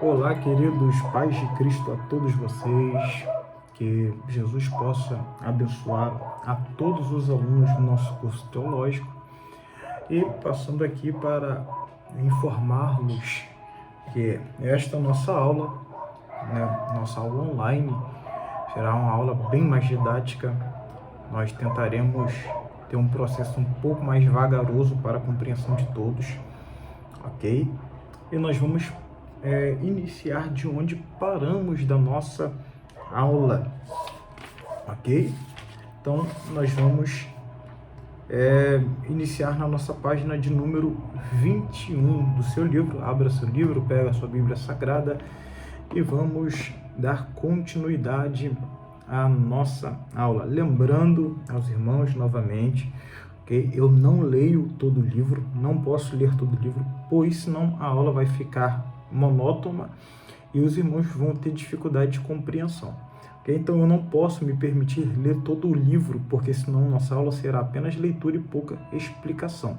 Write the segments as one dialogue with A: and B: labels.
A: Olá, queridos pais de Cristo, a todos vocês, que Jesus possa abençoar a todos os alunos do nosso curso teológico e passando aqui para informar-los que esta nossa aula, nossa aula online, será uma aula bem mais didática. Nós tentaremos ter um processo um pouco mais vagaroso para a compreensão de todos, ok? E nós vamos iniciar de onde paramos da nossa aula, ok? Então, nós vamos iniciar na nossa página de número 21 do seu livro. Abra seu livro, pega a sua Bíblia Sagrada e vamos dar continuidade à nossa aula. Lembrando aos irmãos novamente, ok? Eu não leio todo o livro, não posso ler todo o livro, pois senão a aula vai ficar monótona e os irmãos vão ter dificuldade de compreensão. Okay? Então eu não posso me permitir ler todo o livro, porque senão nossa aula será apenas leitura e pouca explicação.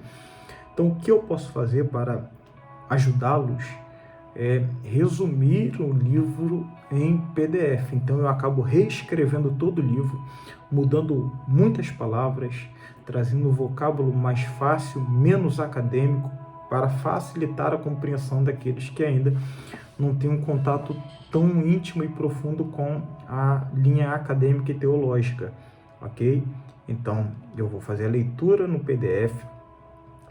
A: Então o que eu posso fazer para ajudá-los é resumir o livro em PDF. Então eu acabo reescrevendo todo o livro, mudando muitas palavras, trazendo um vocábulo mais fácil, menos acadêmico, para facilitar a compreensão daqueles que ainda não têm um contato tão íntimo e profundo com a linha acadêmica e teológica, ok? Então, eu vou fazer a leitura no PDF.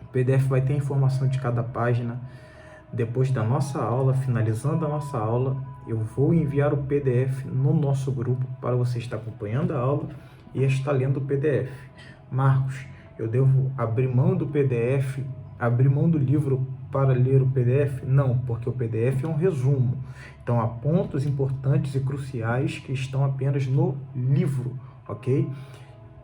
A: O PDF vai ter a informação de cada página. Depois da nossa aula, finalizando a nossa aula, eu vou enviar o PDF no nosso grupo para você estar acompanhando a aula e estar lendo o PDF. Marcos, eu devo abrir mão do PDF, abrir mão do livro para ler o PDF? Não, porque o PDF é um resumo. Então, há pontos importantes e cruciais que estão apenas no livro, ok?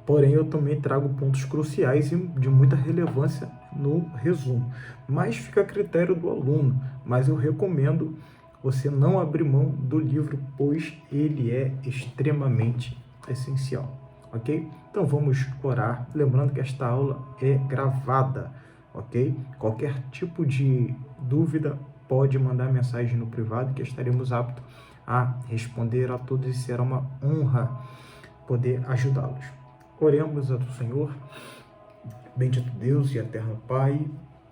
A: Porém, eu também trago pontos cruciais e de muita relevância no resumo. Mas fica a critério do aluno. Mas eu recomendo você não abrir mão do livro, pois ele é extremamente essencial. Ok? Então vamos orar. Lembrando que esta aula é gravada. Ok? Qualquer tipo de dúvida pode mandar mensagem no privado que estaremos aptos a responder a todos e será uma honra poder ajudá-los. Oremos ao Senhor. Bendito Deus e eterno Pai,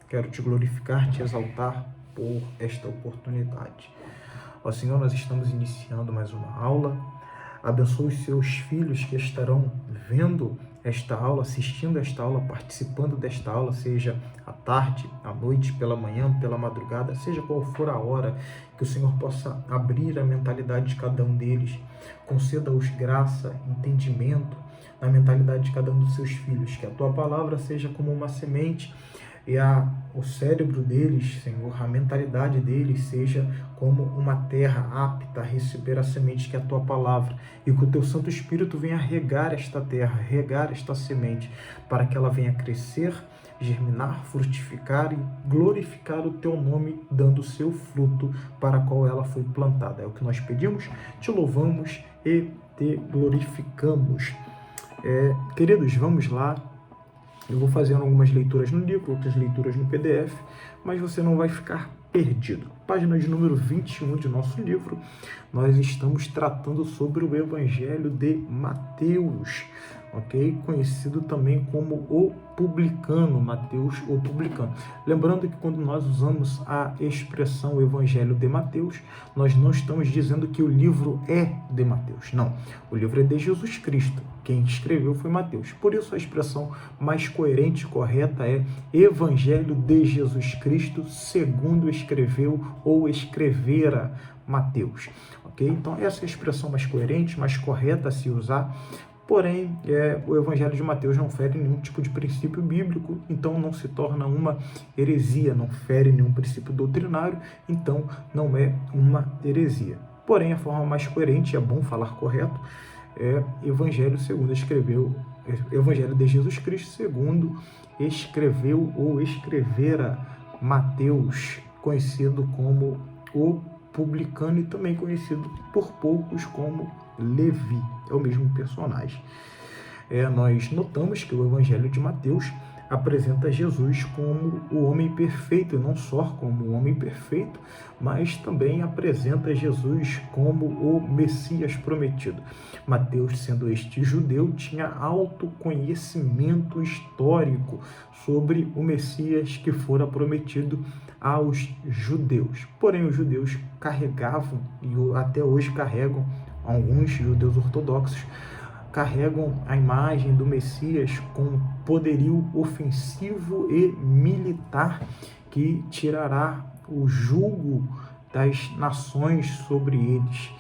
A: quero te glorificar, te exaltar por esta oportunidade. Ó Senhor, nós estamos iniciando mais uma aula. Abençoe os seus filhos que estarão vendo esta aula, assistindo esta aula, participando desta aula, seja à tarde, à noite, pela manhã, pela madrugada, seja qual for a hora, que o Senhor possa abrir a mentalidade de cada um deles, conceda-os graça, entendimento na mentalidade de cada um dos seus filhos, que a tua palavra seja como uma semente e o cérebro deles, Senhor, a mentalidade deles seja como uma terra apta a receber a semente que é a tua palavra, e que o teu Santo Espírito venha regar esta terra, regar esta semente, para que ela venha crescer, germinar, frutificar e glorificar o teu nome, dando o seu fruto para qual ela foi plantada. É o que nós pedimos, te louvamos e te glorificamos. Queridos, vamos lá. Eu vou fazendo algumas leituras no livro, outras leituras no PDF, mas você não vai ficar perdido. Página de número 21 de nosso livro, nós estamos tratando sobre o Evangelho de Mateus, ok? Conhecido também como o publicano, Mateus, o publicano. Lembrando que quando nós usamos a expressão Evangelho de Mateus, nós não estamos dizendo que o livro é de Mateus, não. O livro é de Jesus Cristo. Quem escreveu foi Mateus. Por isso a expressão mais coerente e correta é Evangelho de Jesus Cristo, segundo escreveu ou escrevera Mateus. Ok? Então essa é a expressão mais coerente, mais correta a se usar. Porém, o Evangelho de Mateus não fere nenhum tipo de princípio bíblico, então não se torna uma heresia, não fere nenhum princípio doutrinário, então não é uma heresia. Porém, a forma mais coerente, é bom falar correto, é Evangelho segundo escreveu, Evangelho de Jesus Cristo segundo escreveu ou escrevera Mateus, conhecido como o publicano e também conhecido por poucos como Levi, é o mesmo personagem. Nós notamos que o Evangelho de Mateus apresenta Jesus como o homem perfeito, e não só como o homem perfeito, mas também apresenta Jesus como o Messias prometido. Mateus, sendo este judeu, tinha alto conhecimento histórico sobre o Messias que fora prometido aos judeus. Porém, os judeus carregavam, e até hoje carregam, alguns judeus ortodoxos, carregam a imagem do Messias com poderio ofensivo e militar que tirará o jugo das nações sobre eles.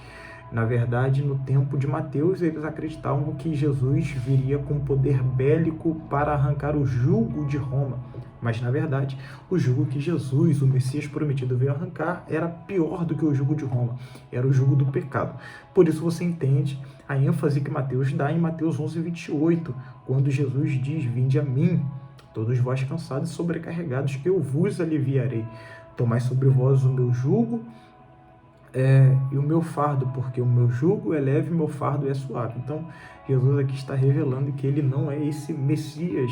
A: Na verdade, no tempo de Mateus, eles acreditavam que Jesus viria com poder bélico para arrancar o jugo de Roma. Mas, na verdade, o jugo que Jesus, o Messias prometido, veio arrancar era pior do que o jugo de Roma. Era o jugo do pecado. Por isso você entende a ênfase que Mateus dá em Mateus 11:28, quando Jesus diz: "Vinde a mim, todos vós cansados e sobrecarregados, que eu vos aliviarei. Tomai sobre vós o meu jugo e o meu fardo, porque o meu jugo é leve e o meu fardo é suave." Então, Jesus aqui está revelando que ele não é esse Messias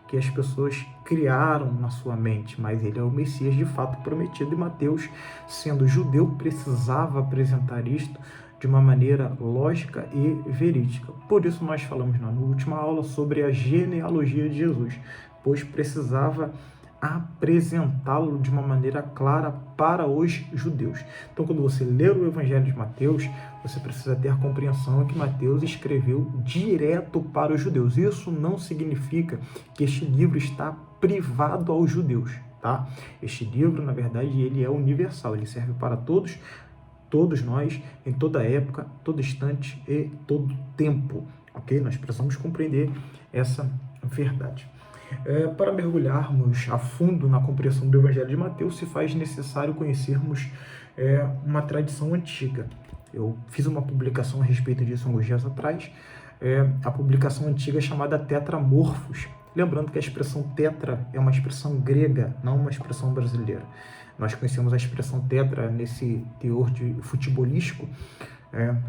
A: que as pessoas criaram na sua mente, mas ele é o Messias de fato prometido. E Mateus, sendo judeu, precisava apresentar isto de uma maneira lógica e verídica. Por isso nós falamos na última aula sobre a genealogia de Jesus, pois precisava apresentá-lo de uma maneira clara para os judeus. Então, quando você ler o Evangelho de Mateus, você precisa ter a compreensão que Mateus escreveu direto para os judeus. Isso não significa que este livro está privado aos judeus, tá? Este livro, na verdade, ele é universal, ele serve para todos nós, em toda época, todo instante e todo tempo, ok? Nós precisamos compreender essa verdade. Para mergulharmos a fundo na compreensão do Evangelho de Mateus, se faz necessário conhecermos uma tradição antiga. Eu fiz uma publicação a respeito disso alguns dias atrás, a publicação antiga chamada Tetramorphos. Lembrando que a expressão tetra é uma expressão grega, não uma expressão brasileira. Nós conhecemos a expressão tetra nesse teor de futebolístico,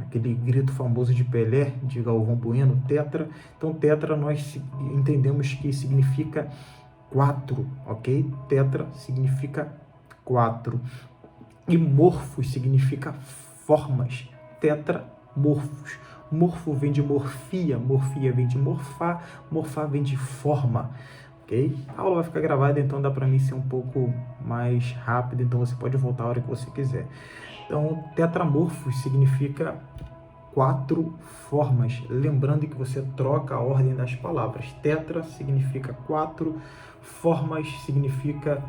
A: aquele grito famoso de Pelé, de Galvão Bueno, tetra. Então, tetra nós entendemos que significa 4, ok? Tetra significa 4. E morfos significa formas. Tetramorfos. Morfo vem de morfia, morfia vem de morfar, morfar vem de forma. Okay? A aula vai ficar gravada, então dá para mim ser um pouco mais rápido, então você pode voltar a hora que você quiser. Então, tetramorfos significa 4 formas, lembrando que você troca a ordem das palavras. Tetra significa 4, formas significa,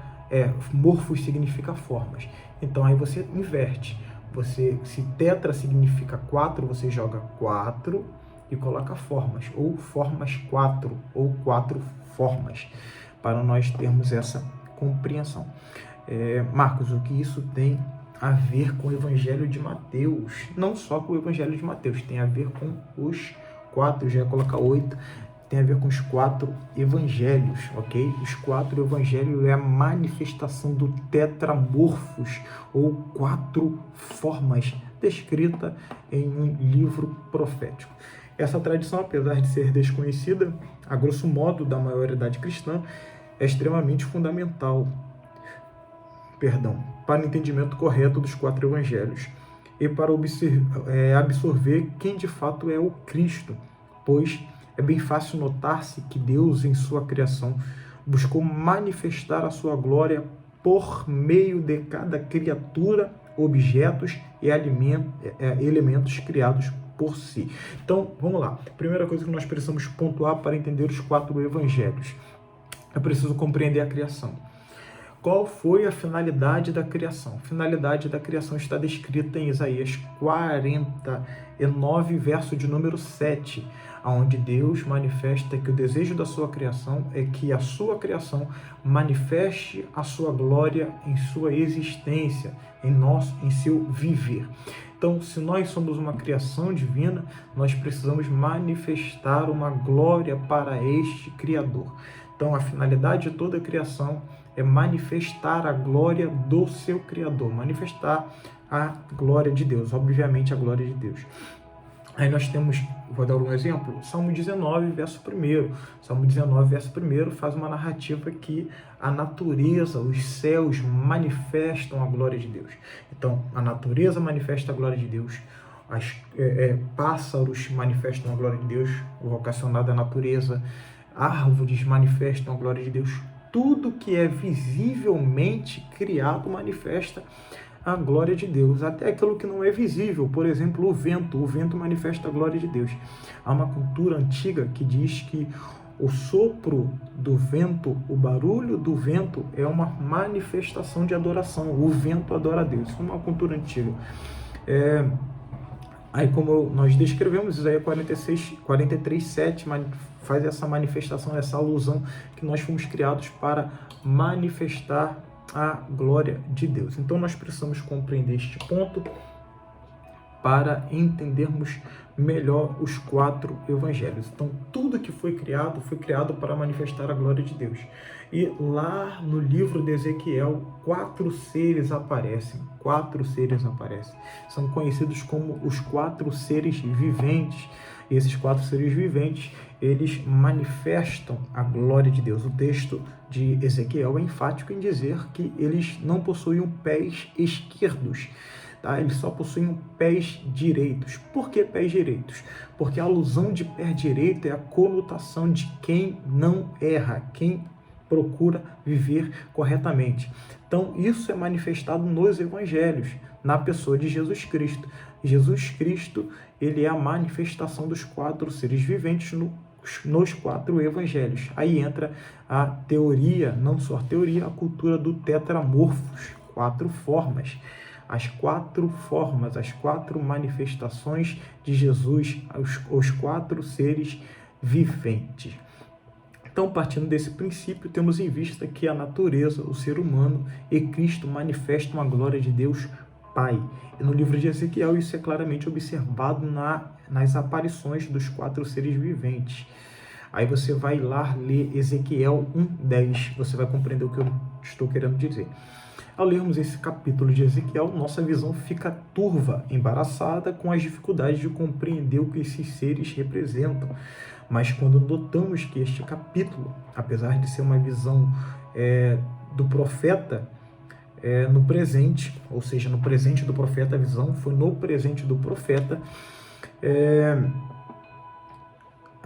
A: morfos significa formas. Então aí você inverte. Se tetra significa 4, você joga 4 e coloca formas, ou formas 4, ou 4 formas, para nós termos essa compreensão. Marcos, o que isso tem a ver com o Evangelho de Mateus? Não só com o Evangelho de Mateus, tem a ver com os 4, já ia colocar 8, tem a ver com os 4 evangelhos, ok? Os 4 evangelhos é a manifestação do tetramorfos, ou 4 formas, descrita em um livro profético. Essa tradição, apesar de ser desconhecida, a grosso modo, da maioridade cristã, é extremamente fundamental, para o entendimento correto dos 4 evangelhos e para absorver quem de fato é o Cristo, pois é bem fácil notar-se que Deus, em sua criação, buscou manifestar a sua glória por meio de cada criatura, objetos e elementos criados por si. Então, vamos lá. Primeira coisa que nós precisamos pontuar para entender os 4 evangelhos. É preciso compreender a criação. Qual foi a finalidade da criação? A finalidade da criação está descrita em Isaías 49, verso de número 7, onde Deus manifesta que o desejo da sua criação é que a sua criação manifeste a sua glória em sua existência, em seu viver. Então, se nós somos uma criação divina, nós precisamos manifestar uma glória para este Criador. Então, a finalidade de toda a criação é manifestar a glória do seu Criador, manifestar a glória de Deus, obviamente a glória de Deus. Aí nós temos vou dar um exemplo, Salmo 19, verso 1. Salmo 19, verso 1 faz uma narrativa que a natureza, os céus manifestam a glória de Deus. Então, a natureza manifesta a glória de Deus, pássaros manifestam a glória de Deus, vocacionada à natureza, árvores manifestam a glória de Deus. Tudo que é visivelmente criado manifesta a glória de Deus, até aquilo que não é visível, por exemplo, o vento manifesta a glória de Deus. Há uma cultura antiga que diz que o sopro do vento, o barulho do vento é uma manifestação de adoração, o vento adora a Deus. Isso é uma cultura antiga. Aí, como nós descrevemos, Isaías 43:7 faz essa manifestação, essa alusão que nós fomos criados para manifestar a glória de Deus. Então, nós precisamos compreender este ponto para entendermos melhor os 4 evangelhos. Então, tudo que foi criado para manifestar a glória de Deus. E lá no livro de Ezequiel, 4 seres aparecem. 4 seres aparecem. São conhecidos como os 4 seres viventes. E esses 4 seres viventes, eles manifestam a glória de Deus. O texto de Ezequiel é enfático em dizer que eles não possuíam pés esquerdos. Tá? Eles só possuem pés direitos. Por que pés direitos? Porque a alusão de pé direito é a conotação de quem não erra, quem procura viver corretamente. Então, isso é manifestado nos evangelhos, na pessoa de Jesus Cristo. Jesus Cristo, ele é a manifestação dos 4 seres viventes nos 4 evangelhos. Aí entra a teoria, não só a teoria, a cultura do tetramorfos, 4 formas. As 4 formas, as 4 manifestações de Jesus, os 4 seres viventes. Então, partindo desse princípio, temos em vista que a natureza, o ser humano e Cristo manifestam a glória de Deus Pai. E no livro de Ezequiel, isso é claramente observado nas aparições dos 4 seres viventes. Aí você vai lá ler Ezequiel 1:10, você vai compreender o que eu estou querendo dizer. Ao lermos esse capítulo de Ezequiel, nossa visão fica turva, embaraçada, com as dificuldades de compreender o que esses seres representam. Mas quando notamos que este capítulo, apesar de ser uma visão do profeta, no presente, ou seja, no presente do profeta, a visão foi no presente do profeta,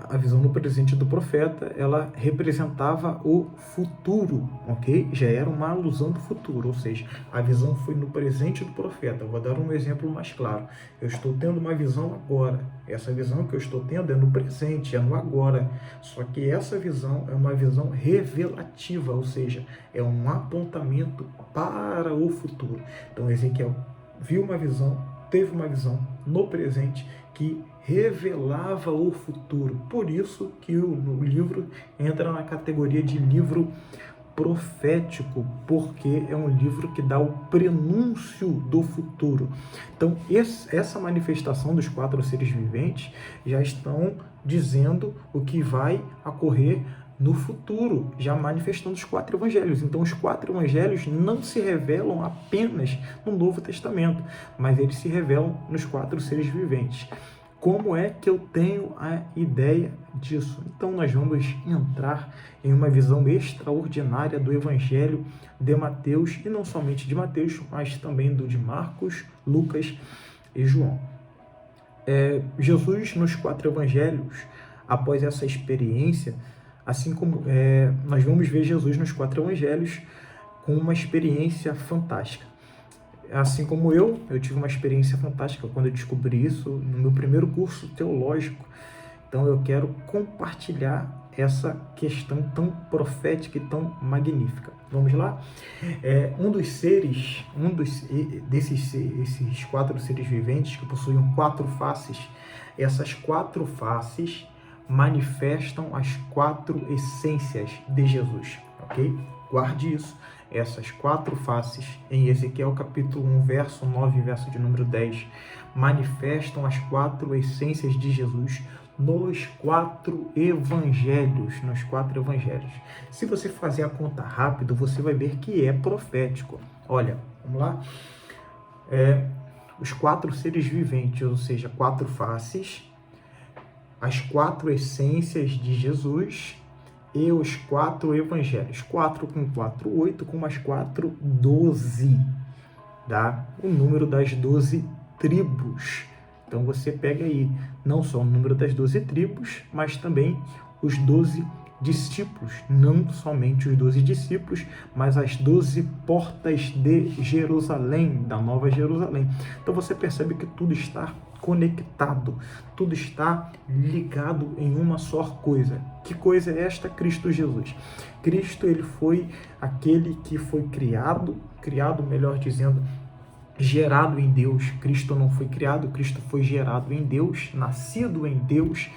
A: a visão no presente do profeta, ela representava o futuro, ok? Já era uma alusão do futuro, ou seja, a visão foi no presente do profeta. Eu vou dar um exemplo mais claro. Eu estou tendo uma visão agora. Essa visão que eu estou tendo é no presente, é no agora. Só que essa visão é uma visão revelativa, ou seja, é um apontamento para o futuro. Então, Ezequiel viu uma visão, teve uma visão no presente que revelava o futuro. Por isso que o livro entra na categoria de livro profético, porque é um livro que dá o prenúncio do futuro. Então, essa manifestação dos 4 seres viventes já estão dizendo o que vai ocorrer no futuro, já manifestando os 4 evangelhos. Então, os 4 evangelhos não se revelam apenas no Novo Testamento, mas eles se revelam nos 4 seres viventes. Como é que eu tenho a ideia disso? Então, nós vamos entrar em uma visão extraordinária do Evangelho de Mateus, e não somente de Mateus, mas também do de Marcos, Lucas e João. Jesus, nos 4 evangelhos, após essa experiência, assim como nós vamos ver Jesus nos 4 evangelhos com uma experiência fantástica. Assim como eu tive uma experiência fantástica quando eu descobri isso no meu primeiro curso teológico. Então eu quero compartilhar essa questão tão profética e tão magnífica. Vamos lá? Esses 4 seres viventes que possuem 4 faces, essas 4 faces manifestam as 4 essências de Jesus, ok? Guarde isso. Essas 4 faces, em Ezequiel capítulo 1, verso 9, verso de número 10, manifestam as 4 essências de Jesus nos 4 evangelhos, Se você fazer a conta rápido, você vai ver que é profético. Olha, vamos lá. Os 4 seres viventes, ou seja, 4 faces, as 4 essências de Jesus e os 4 evangelhos. 4 com 4, 8, com mais 4, 12. Dá o número das 12 tribos. Então você pega aí não só o número das 12 tribos, mas também os 12 discípulos, não somente os 12 discípulos, mas as 12 portas de Jerusalém, da Nova Jerusalém. Então você percebe que tudo está conectado, tudo está ligado em uma só coisa. Que coisa é esta? Cristo Jesus. Cristo, ele foi aquele que foi criado, melhor dizendo, gerado em Deus. Cristo não foi criado, Cristo foi gerado em Deus, nascido em Deus,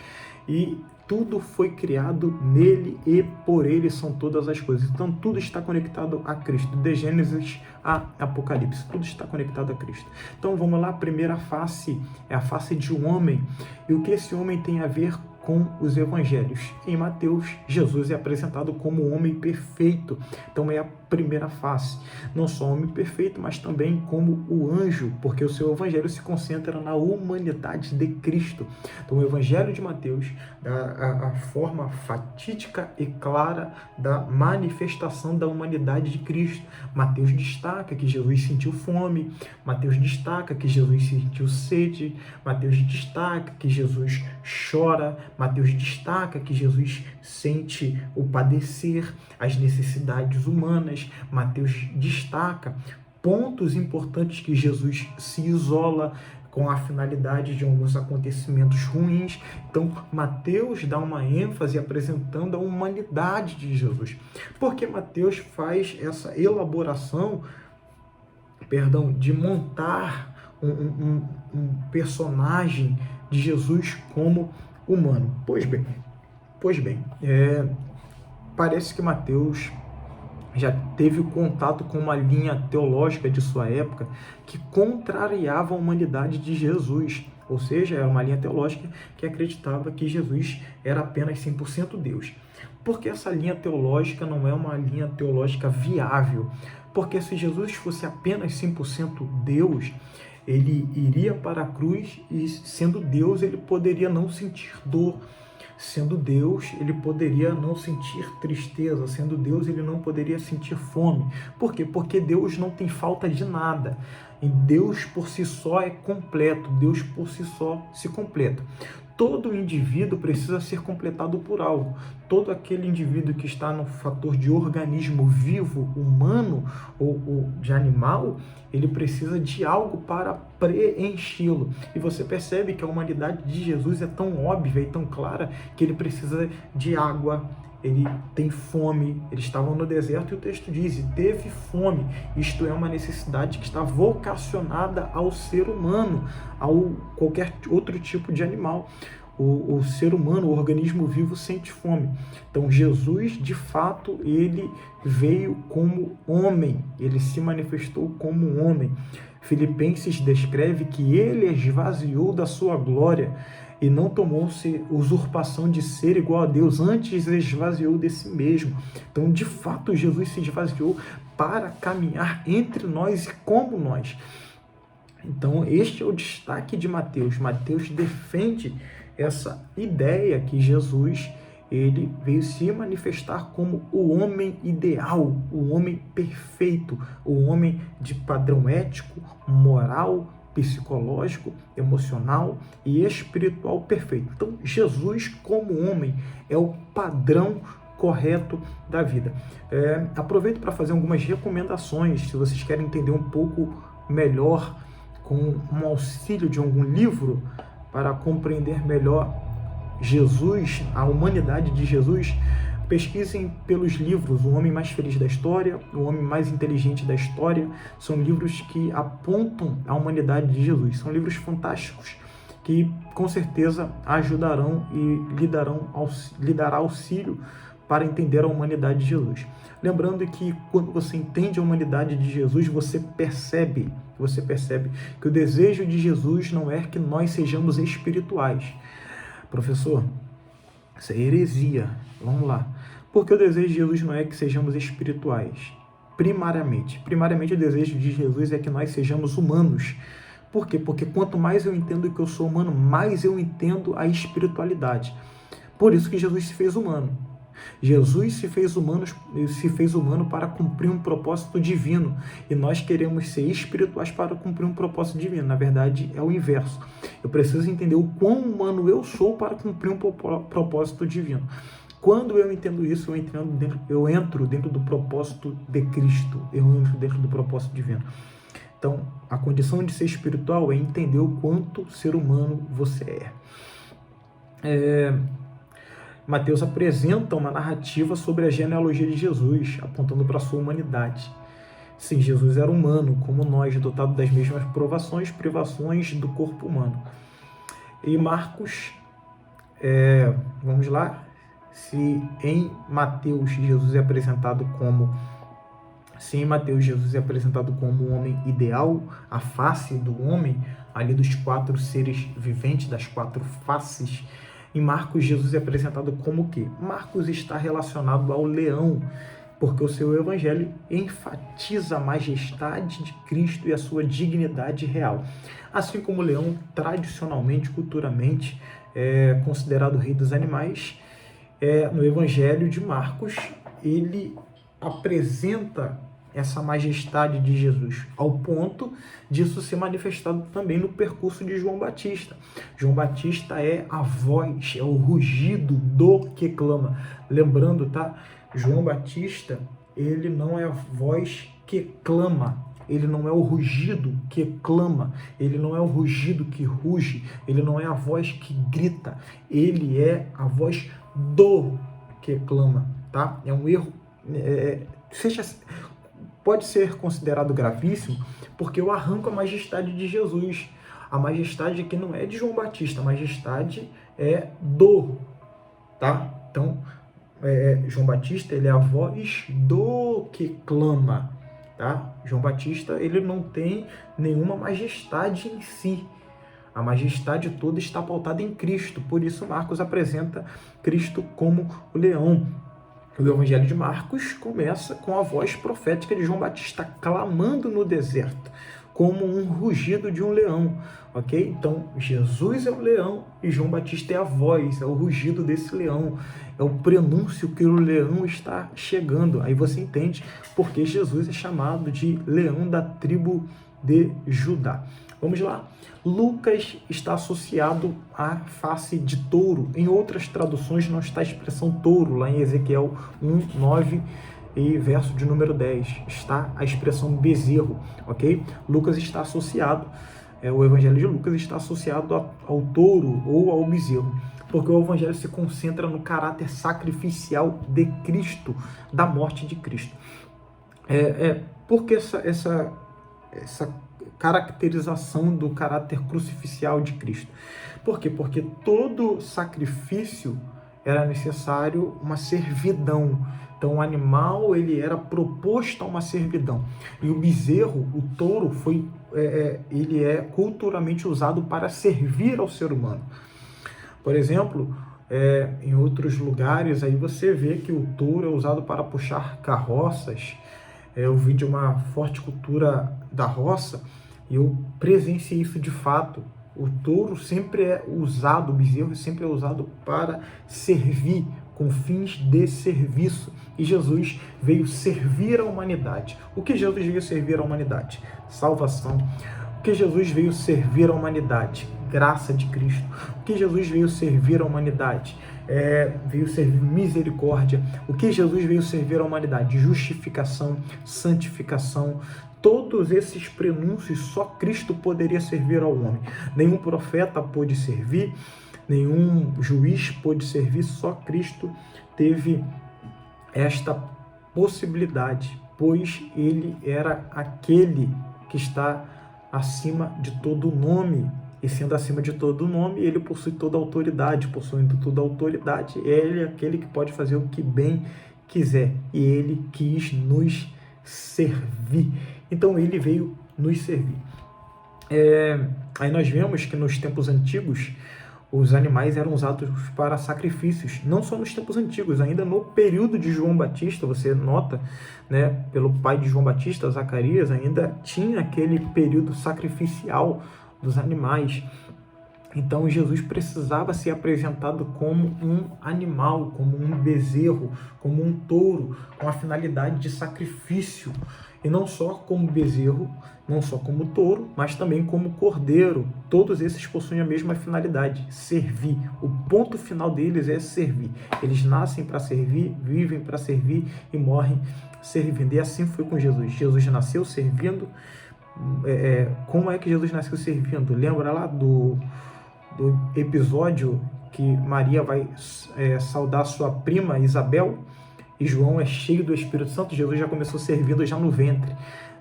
A: e tudo foi criado nele e por ele são todas as coisas. Então tudo está conectado a Cristo, de Gênesis a Apocalipse, tudo está conectado a Cristo. Então vamos lá, a primeira face é a face de um homem. E o que esse homem tem a ver com os evangelhos? Em Mateus, Jesus é apresentado como o homem perfeito. Então é a primeira face. Não só o homem perfeito, mas também como o anjo, porque o seu evangelho se concentra na humanidade de Cristo. Então o evangelho de Mateus dá a forma fatídica e clara da manifestação da humanidade de Cristo. Mateus destaca que Jesus sentiu fome, Mateus destaca que Jesus sentiu sede, Mateus destaca que Jesus chora, Mateus destaca que Jesus sente o padecer, as necessidades humanas. Mateus destaca pontos importantes que Jesus se isola com a finalidade de alguns acontecimentos ruins. Então, Mateus dá uma ênfase apresentando a humanidade de Jesus. Porque Mateus faz essa elaboração, de montar um personagem de Jesus como humano. Pois bem, parece que Mateus já teve contato com uma linha teológica de sua época que contrariava a humanidade de Jesus. Ou seja, era uma linha teológica que acreditava que Jesus era apenas 100% Deus. Porque essa linha teológica não é uma linha teológica viável. Porque se Jesus fosse apenas 100% Deus, ele iria para a cruz e, sendo Deus, ele poderia não sentir dor. Sendo Deus, ele poderia não sentir tristeza. Sendo Deus, ele não poderia sentir fome. Por quê? Porque Deus não tem falta de nada. E Deus por si só é completo. Deus por si só se completa. Todo indivíduo precisa ser completado por algo. Todo aquele indivíduo que está no fator de organismo vivo, humano ou de animal, ele precisa de algo para preenchê-lo. E você percebe que a humanidade de Jesus é tão óbvia e tão clara que ele precisa de água, ele tem fome, eles estavam no deserto e o texto diz, teve fome. Isto é uma necessidade que está vocacionada ao ser humano, ao qualquer outro tipo de animal. O ser humano, o organismo vivo, sente fome. Então Jesus, de fato, ele veio como homem, ele se manifestou como homem. Filipenses descreve que ele esvaziou da sua glória e não tomou-se usurpação de ser igual a Deus, antes esvaziou de si mesmo. Então, de fato, Jesus se esvaziou para caminhar entre nós e como nós. Então, este é o destaque de Mateus. Mateus defende essa ideia que Jesus ele veio se manifestar como o homem ideal, o homem perfeito, o homem de padrão ético, moral, psicológico, emocional e espiritual perfeito. Então, Jesus como homem é o padrão correto da vida. Aproveito para fazer algumas recomendações, se vocês querem entender um pouco melhor, com um auxílio de algum livro, para compreender melhor Jesus, a humanidade de Jesus. Pesquisem pelos livros O Homem Mais Feliz da História, O Homem Mais Inteligente da História. São livros que apontam a humanidade de Jesus. São livros fantásticos que, com certeza, ajudarão e lhe dará auxílio para entender a humanidade de Jesus. Lembrando que, quando você entende a humanidade de Jesus, você percebe que o desejo de Jesus não é que nós sejamos espirituais. Professor, isso é heresia. Vamos lá. Porque o desejo de Jesus não é que sejamos espirituais. Primariamente, o desejo de Jesus é que nós sejamos humanos. Por quê? Porque quanto mais eu entendo que eu sou humano, mais eu entendo a espiritualidade. Por isso que Jesus se fez humano. Jesus se fez humano para cumprir um propósito divino. E nós queremos ser espirituais para cumprir um propósito divino. Na verdade, é o inverso. Eu preciso entender o quão humano eu sou para cumprir um propósito divino. Quando eu entendo isso, eu entro dentro do propósito de Cristo. Eu entro dentro do propósito divino. Então, a condição de ser espiritual é entender o quanto ser humano você é. Mateus apresenta uma narrativa sobre a genealogia de Jesus, apontando para a sua humanidade. Sim, Jesus era humano, como nós, dotado das mesmas provações, privações do corpo humano. E Marcos, vamos lá, se em Mateus Jesus é apresentado como um homem ideal, a face do homem, ali dos 4 seres viventes, das 4 faces. Em Marcos, Jesus é apresentado como o quê? Marcos está relacionado ao leão, porque o seu evangelho enfatiza a majestade de Cristo e a sua dignidade real. Assim como o leão, tradicionalmente, culturalmente, é considerado o rei dos animais, no evangelho de Marcos, ele apresenta essa majestade de Jesus, ao ponto disso ser manifestado também no percurso de João Batista. João Batista é a voz, é o rugido do que clama. Lembrando, tá? João Batista, ele não é a voz que clama, ele não é o rugido que clama, ele não é o rugido que ruge, ele não é a voz que grita, ele é a voz do que clama, tá? É um erro, pode ser considerado gravíssimo, porque eu arranco a majestade de Jesus. A majestade aqui não é de João Batista, a majestade é do, tá? Então, João Batista, ele é a voz do que clama, tá? João Batista, ele não tem nenhuma majestade em si. A majestade toda está pautada em Cristo. Por isso, Marcos apresenta Cristo como o leão. O Evangelho de Marcos começa com a voz profética de João Batista clamando no deserto, como um rugido de um leão, ok? Então, Jesus é o leão e João Batista é a voz, é o rugido desse leão, é o prenúncio que o leão está chegando. Aí você entende porque Jesus é chamado de leão da tribo de Judá. Vamos lá. Lucas está associado à face de touro. Em outras traduções não está a expressão touro. Lá em Ezequiel 1, 9 e verso de número 10 está a expressão bezerro, ok? Lucas está associado, o evangelho de Lucas está associado ao touro ou ao bezerro, porque o evangelho se concentra no caráter sacrificial de Cristo, da morte de Cristo. Porque essa caracterização do caráter crucificial de Cristo. Por quê? Porque todo sacrifício era necessário uma servidão. Então o animal ele era proposto a uma servidão. E o bezerro, o touro, ele é culturalmente usado para servir ao ser humano. Por exemplo, em outros lugares aí você vê que o touro é usado para puxar carroças. Eu vi de uma forte cultura da roça e eu presenciei isso de fato. O touro sempre é usado, o bezerro sempre é usado para servir, com fins de serviço. E Jesus veio servir a humanidade. O que Jesus veio servir à humanidade? Salvação. O que Jesus veio servir à humanidade? Graça de Cristo. O que Jesus veio servir à humanidade? Veio servir misericórdia. O que Jesus veio servir à humanidade? Justificação, santificação. Todos esses prenúncios só Cristo poderia servir ao homem. Nenhum profeta pôde servir, nenhum juiz pôde servir, só Cristo teve esta possibilidade, pois ele era aquele que está acima de todo nome. E sendo acima de todo nome, ele possui toda a autoridade. Possuindo toda a autoridade, ele é aquele que pode fazer o que bem quiser. E ele quis nos servir. Então, ele veio nos servir. Aí nós vemos que nos tempos antigos, os animais eram usados para sacrifícios, não só nos tempos antigos, ainda no período de João Batista, você nota, né, pelo pai de João Batista, Zacarias, ainda tinha aquele período sacrificial dos animais. Então Jesus precisava ser apresentado como um animal, como um bezerro, como um touro, com a finalidade de sacrifício. E não só como bezerro, não só como touro, mas também como cordeiro. Todos esses possuem a mesma finalidade, servir. O ponto final deles é servir. Eles nascem para servir, vivem para servir e morrem servindo. E assim foi com Jesus. Jesus nasceu servindo. Como é que Jesus nasceu servindo? Lembra lá do episódio que Maria vai saudar sua prima Isabel, e João é cheio do Espírito Santo. Jesus já começou servindo já no ventre.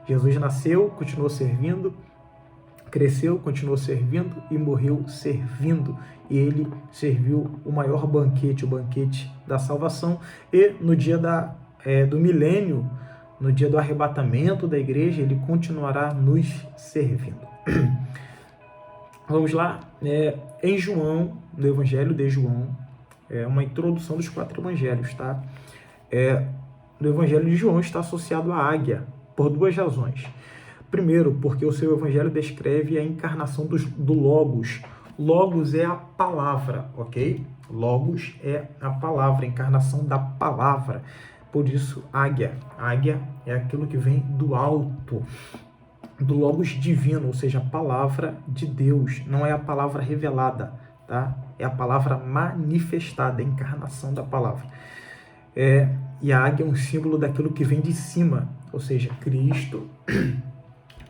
A: Jesus nasceu, continuou servindo, cresceu, continuou servindo e morreu servindo. E ele serviu o maior banquete, o banquete da salvação. E no dia do milênio, no dia do arrebatamento da igreja, ele continuará nos servindo. Vamos lá, em João, no Evangelho de João, uma introdução dos 4 evangelhos, tá? No Evangelho de João está associado à águia, por 2 razões. Primeiro, porque o seu evangelho descreve a encarnação do Logos. Logos é a palavra, ok? Logos é a palavra, a encarnação da palavra. Por isso, águia. Águia é aquilo que vem do alto, do Logos divino, ou seja, a palavra de Deus. Não é a palavra revelada, tá? É a palavra manifestada, a encarnação da palavra. E a águia é um símbolo daquilo que vem de cima, ou seja, Cristo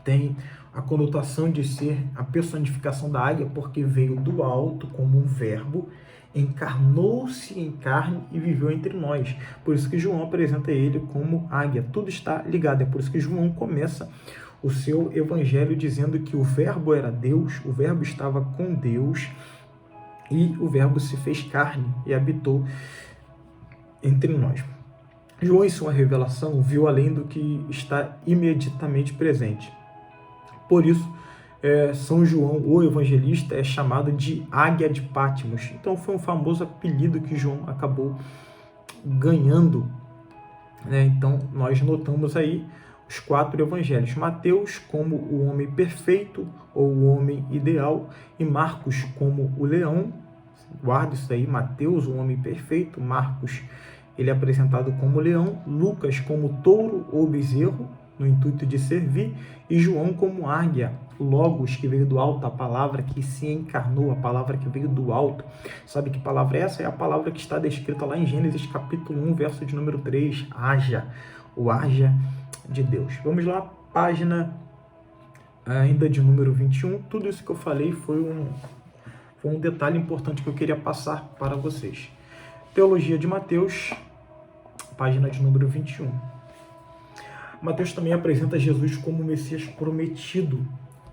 A: tem a conotação de ser a personificação da águia, porque veio do alto como um verbo, encarnou-se em carne e viveu entre nós. Por isso que João apresenta ele como águia. Tudo está ligado, é por isso que João começa o seu evangelho dizendo que o verbo era Deus, o verbo estava com Deus e o verbo se fez carne e habitou entre nós. João, em sua revelação, viu além do que está imediatamente presente. Por isso, São João, o evangelista, é chamado de Águia de Patmos. Então, foi um famoso apelido que João acabou ganhando, né? Então, nós notamos aí os 4 evangelhos. Mateus como o homem perfeito ou o homem ideal, e Marcos como o leão. Guarda isso aí, Mateus, o homem perfeito, Marcos, ele é apresentado como leão, Lucas como touro ou bezerro, no intuito de servir, e João como águia, Logos, que veio do alto, a palavra que se encarnou, a palavra que veio do alto. Sabe que palavra é essa? É a palavra que está descrita lá em Gênesis capítulo 1, verso de número 3, haja, o haja de Deus. Vamos lá, página ainda de número 21. Tudo isso que eu falei foi um detalhe importante que eu queria passar para vocês. Teologia de Mateus, página de número 21. Mateus também apresenta Jesus como o Messias prometido,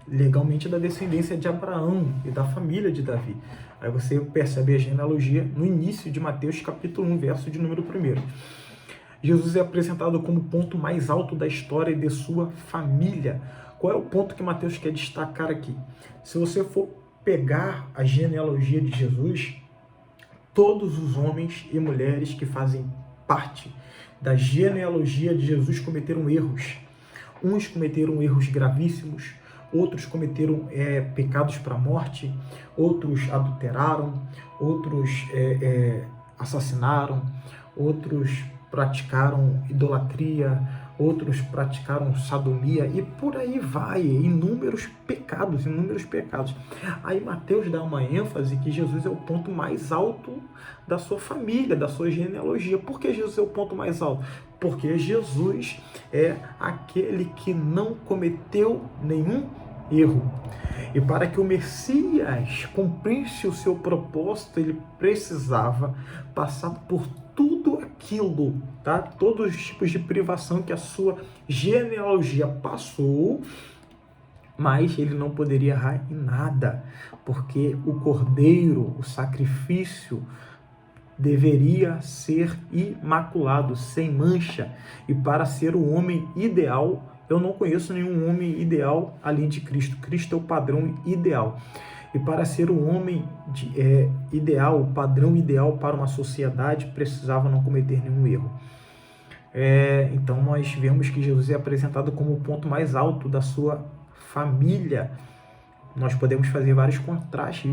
A: legalmente da descendência de Abraão e da família de Davi. Aí você percebe a genealogia no início de Mateus capítulo 1, verso de número 1. Jesus é apresentado como o ponto mais alto da história e de sua família. Qual é o ponto que Mateus quer destacar aqui? Se você for pegar a genealogia de Jesus, todos os homens e mulheres que fazem parte da genealogia de Jesus cometeram erros. Uns cometeram erros gravíssimos, outros cometeram pecados para a morte, outros adulteraram, outros assassinaram, outros praticaram idolatria, outros praticaram sodomia e por aí vai, inúmeros pecados. Aí Mateus dá uma ênfase que Jesus é o ponto mais alto da sua família, da sua genealogia. Por que Jesus é o ponto mais alto? Porque Jesus é aquele que não cometeu nenhum erro. E para que o Messias cumprisse o seu propósito, ele precisava passar por tudo aquilo, tá? Todos os tipos de privação que a sua genealogia passou, mas ele não poderia errar em nada, porque o cordeiro, o sacrifício, deveria ser imaculado, sem mancha. E para ser o homem ideal, eu não conheço nenhum homem ideal além de Cristo. Cristo é o padrão ideal. E para ser o homem ideal, o padrão ideal para uma sociedade, precisava não cometer nenhum erro. Então nós vemos que Jesus é apresentado como o ponto mais alto da sua família. Nós podemos fazer vários contrastes.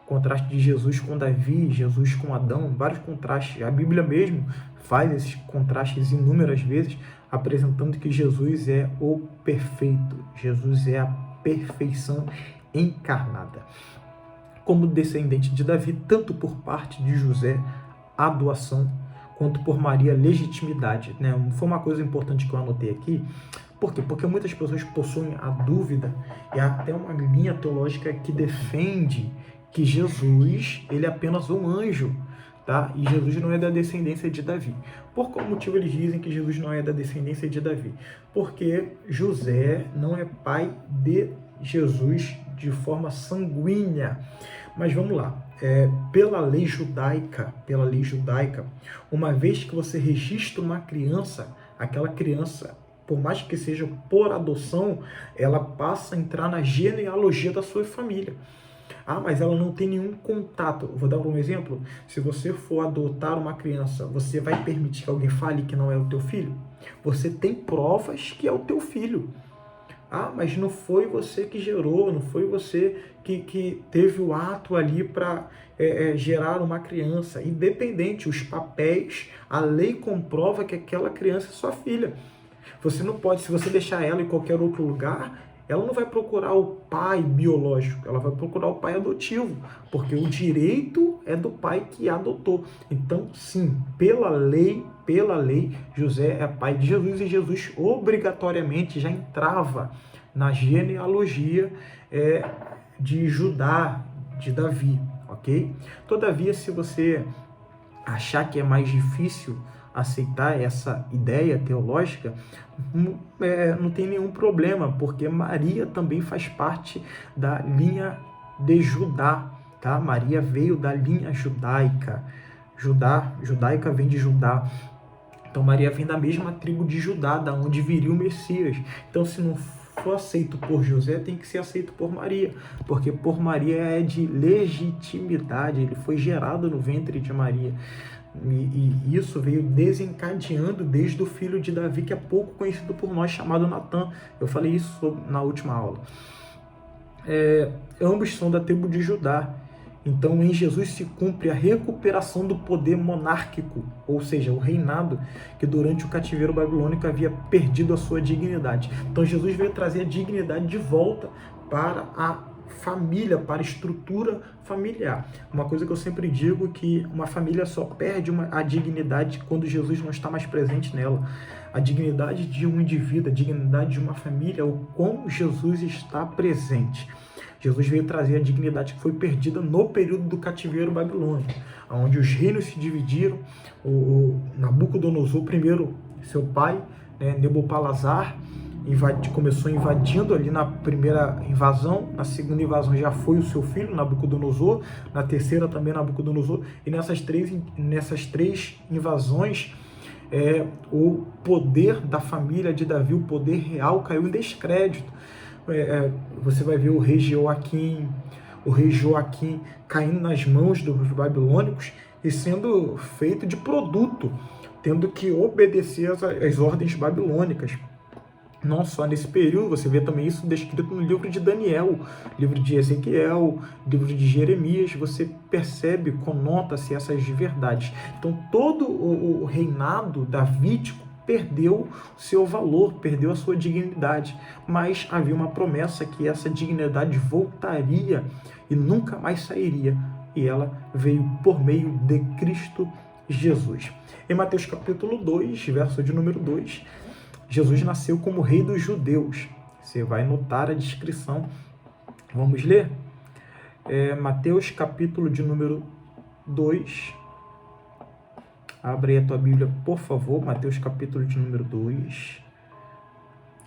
A: Contraste de Jesus com Davi, Jesus com Adão, vários contrastes. A Bíblia mesmo faz esses contrastes inúmeras vezes, apresentando que Jesus é o perfeito. Jesus é a perfeição encarnada. Como descendente de Davi, tanto por parte de José, a doação, quanto por Maria, legitimidade. Foi uma coisa importante que eu anotei aqui. Por quê? Porque muitas pessoas possuem a dúvida, e há até uma linha teológica que defende que Jesus, ele é apenas um anjo, tá? E Jesus não é da descendência de Davi. Por qual motivo eles dizem que Jesus não é da descendência de Davi? Porque José não é pai de Jesus de forma sanguínea. Mas vamos lá. Pela lei judaica, uma vez que você registra uma criança, aquela criança, por mais que seja por adoção, ela passa a entrar na genealogia da sua família. Mas ela não tem nenhum contato. Vou dar um exemplo. Se você for adotar uma criança, você vai permitir que alguém fale que não é o teu filho? Você tem provas que é o teu filho. Mas não foi você que gerou, não foi você que teve o ato ali para gerar uma criança. Independente, os papéis, a lei comprova que aquela criança é sua filha. Você não pode, se você deixar ela em qualquer outro lugar, ela não vai procurar o pai biológico, ela vai procurar o pai adotivo, porque o direito é do pai que adotou. Então, sim, pela lei, José é pai de Jesus, e Jesus obrigatoriamente já entrava na genealogia de Judá, de Davi, ok? Todavia, se você achar que é mais difícil aceitar essa ideia teológica, não tem nenhum problema, porque Maria também faz parte da linha de Judá, tá? Maria veio da linha judaica. Judaica vem de Judá. Então Maria vem da mesma tribo de Judá, da onde viria o Messias. Então, se não for aceito por José, tem que ser aceito por Maria, porque por Maria é de legitimidade, ele foi gerado no ventre de Maria. E isso veio desencadeando desde o filho de Davi, que é pouco conhecido por nós, chamado Natã. Eu falei isso na última aula. Ambos são da tribo de Judá. Então, em Jesus se cumpre a recuperação do poder monárquico, ou seja, o reinado que durante o cativeiro babilônico havia perdido a sua dignidade. Então, Jesus veio trazer a dignidade de volta para a família, para a estrutura familiar. Uma coisa que eu sempre digo, que uma família só perde a dignidade quando Jesus não está mais presente nela. A dignidade de um indivíduo, a dignidade de uma família, o quão Jesus está presente. Jesus veio trazer a dignidade que foi perdida no período do cativeiro babilônico, onde os reinos se dividiram. O Nabucodonosor, primeiro, seu pai, Nebopalassar, começou invadindo ali na primeira invasão, na segunda invasão já foi o seu filho, Nabucodonosor, na terceira também Nabucodonosor, e nessas três invasões, o poder da família de Davi, o poder real, caiu em descrédito. Você vai ver o rei Joaquim caindo nas mãos dos babilônicos e sendo feito de produto, tendo que obedecer às ordens babilônicas. Não só nesse período, você vê também isso descrito no livro de Daniel, livro de Ezequiel, livro de Jeremias, você percebe, conota-se essas verdades. Então, todo o reinado davídico perdeu seu valor, perdeu a sua dignidade, mas havia uma promessa que essa dignidade voltaria e nunca mais sairia, e ela veio por meio de Cristo Jesus. Em Mateus capítulo 2, verso de número 2, Jesus nasceu como rei dos judeus. Você vai notar a descrição. Vamos ler? Mateus capítulo de número 2. Abre aí a tua Bíblia, por favor. Mateus capítulo de número 2.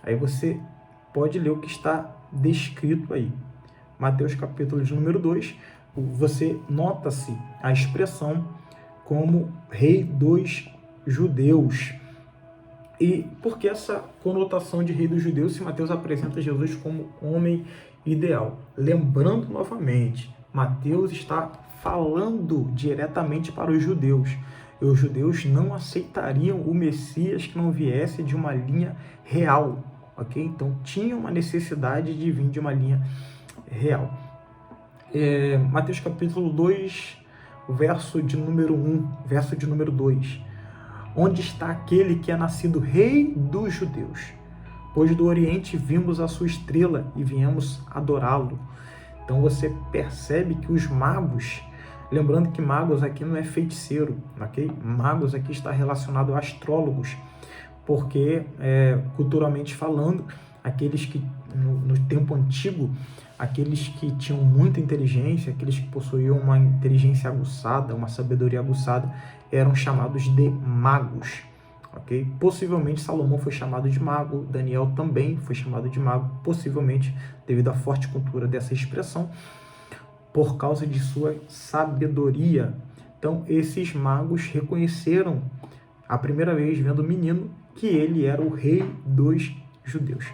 A: Aí você pode ler o que está descrito aí. Mateus capítulo de número 2. Você nota-se a expressão como rei dos judeus. E por que essa conotação de rei dos judeus se Mateus apresenta Jesus como homem ideal? Lembrando novamente, Mateus está falando diretamente para os judeus. E os judeus não aceitariam o Messias que não viesse de uma linha real, ok? Então tinha uma necessidade de vir de uma linha real. Mateus capítulo 2, verso de número 1, verso de número 2. Onde está aquele que é nascido rei dos judeus? Pois do Oriente vimos a sua estrela e viemos adorá-lo. Então você percebe que os magos, lembrando que magos aqui não é feiticeiro, ok? Magos aqui está relacionado a astrólogos, porque culturalmente falando, aqueles que no tempo antigo, aqueles que tinham muita inteligência, aqueles que possuíam uma inteligência aguçada, uma sabedoria aguçada, eram chamados de magos, ok? Possivelmente Salomão foi chamado de mago, Daniel também foi chamado de mago, possivelmente devido à forte cultura dessa expressão, por causa de sua sabedoria. Então, esses magos reconheceram, a primeira vez vendo o menino, que ele era o rei dos judeus.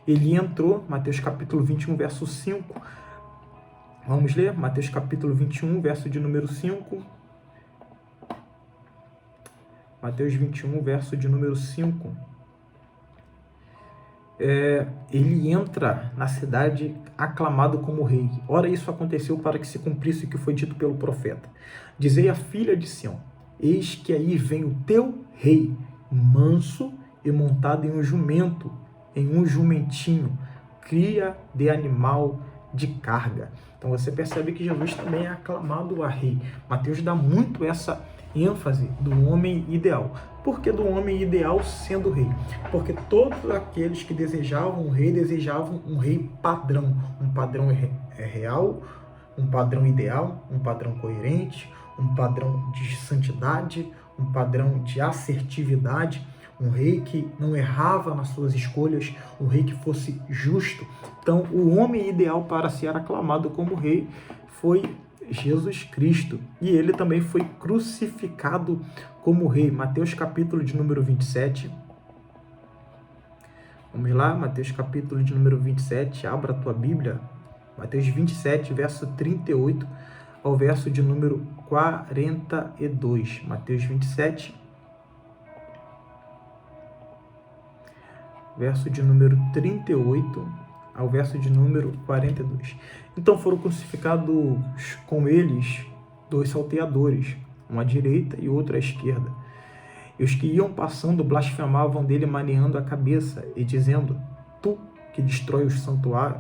A: Ele entrou, Mateus capítulo 21, verso 5. Vamos ler? Mateus capítulo 21, verso de número 5. Mateus 21, verso de número 5. Ele entra na cidade aclamado como rei. Ora, isso aconteceu para que se cumprisse o que foi dito pelo profeta. Dizei à filha de Sião, eis que aí vem o teu rei, manso e montado em um jumento, em um jumentinho, cria de animal de carga. Então você percebe que Jesus também é aclamado a rei. Mateus dá muito essa ênfase do homem ideal. Por que do homem ideal sendo rei? Porque todos aqueles que desejavam um rei padrão. Um padrão real, um padrão ideal, um padrão coerente, um padrão de santidade, um padrão de assertividade, um rei que não errava nas suas escolhas, um rei que fosse justo. Então, o homem ideal para ser aclamado como rei foi Jesus Cristo. E ele também foi crucificado como rei. Mateus capítulo de número 27. Vamos lá, Mateus capítulo de número 27. Abra a tua Bíblia. Mateus 27, verso 38 ao verso de número 42. Mateus 27, verso de número 38 ao verso de número 42. Então foram crucificados com eles 2 salteadores, um à direita e outro à esquerda. E os que iam passando blasfemavam dele, maneando a cabeça e dizendo: Tu que destrói o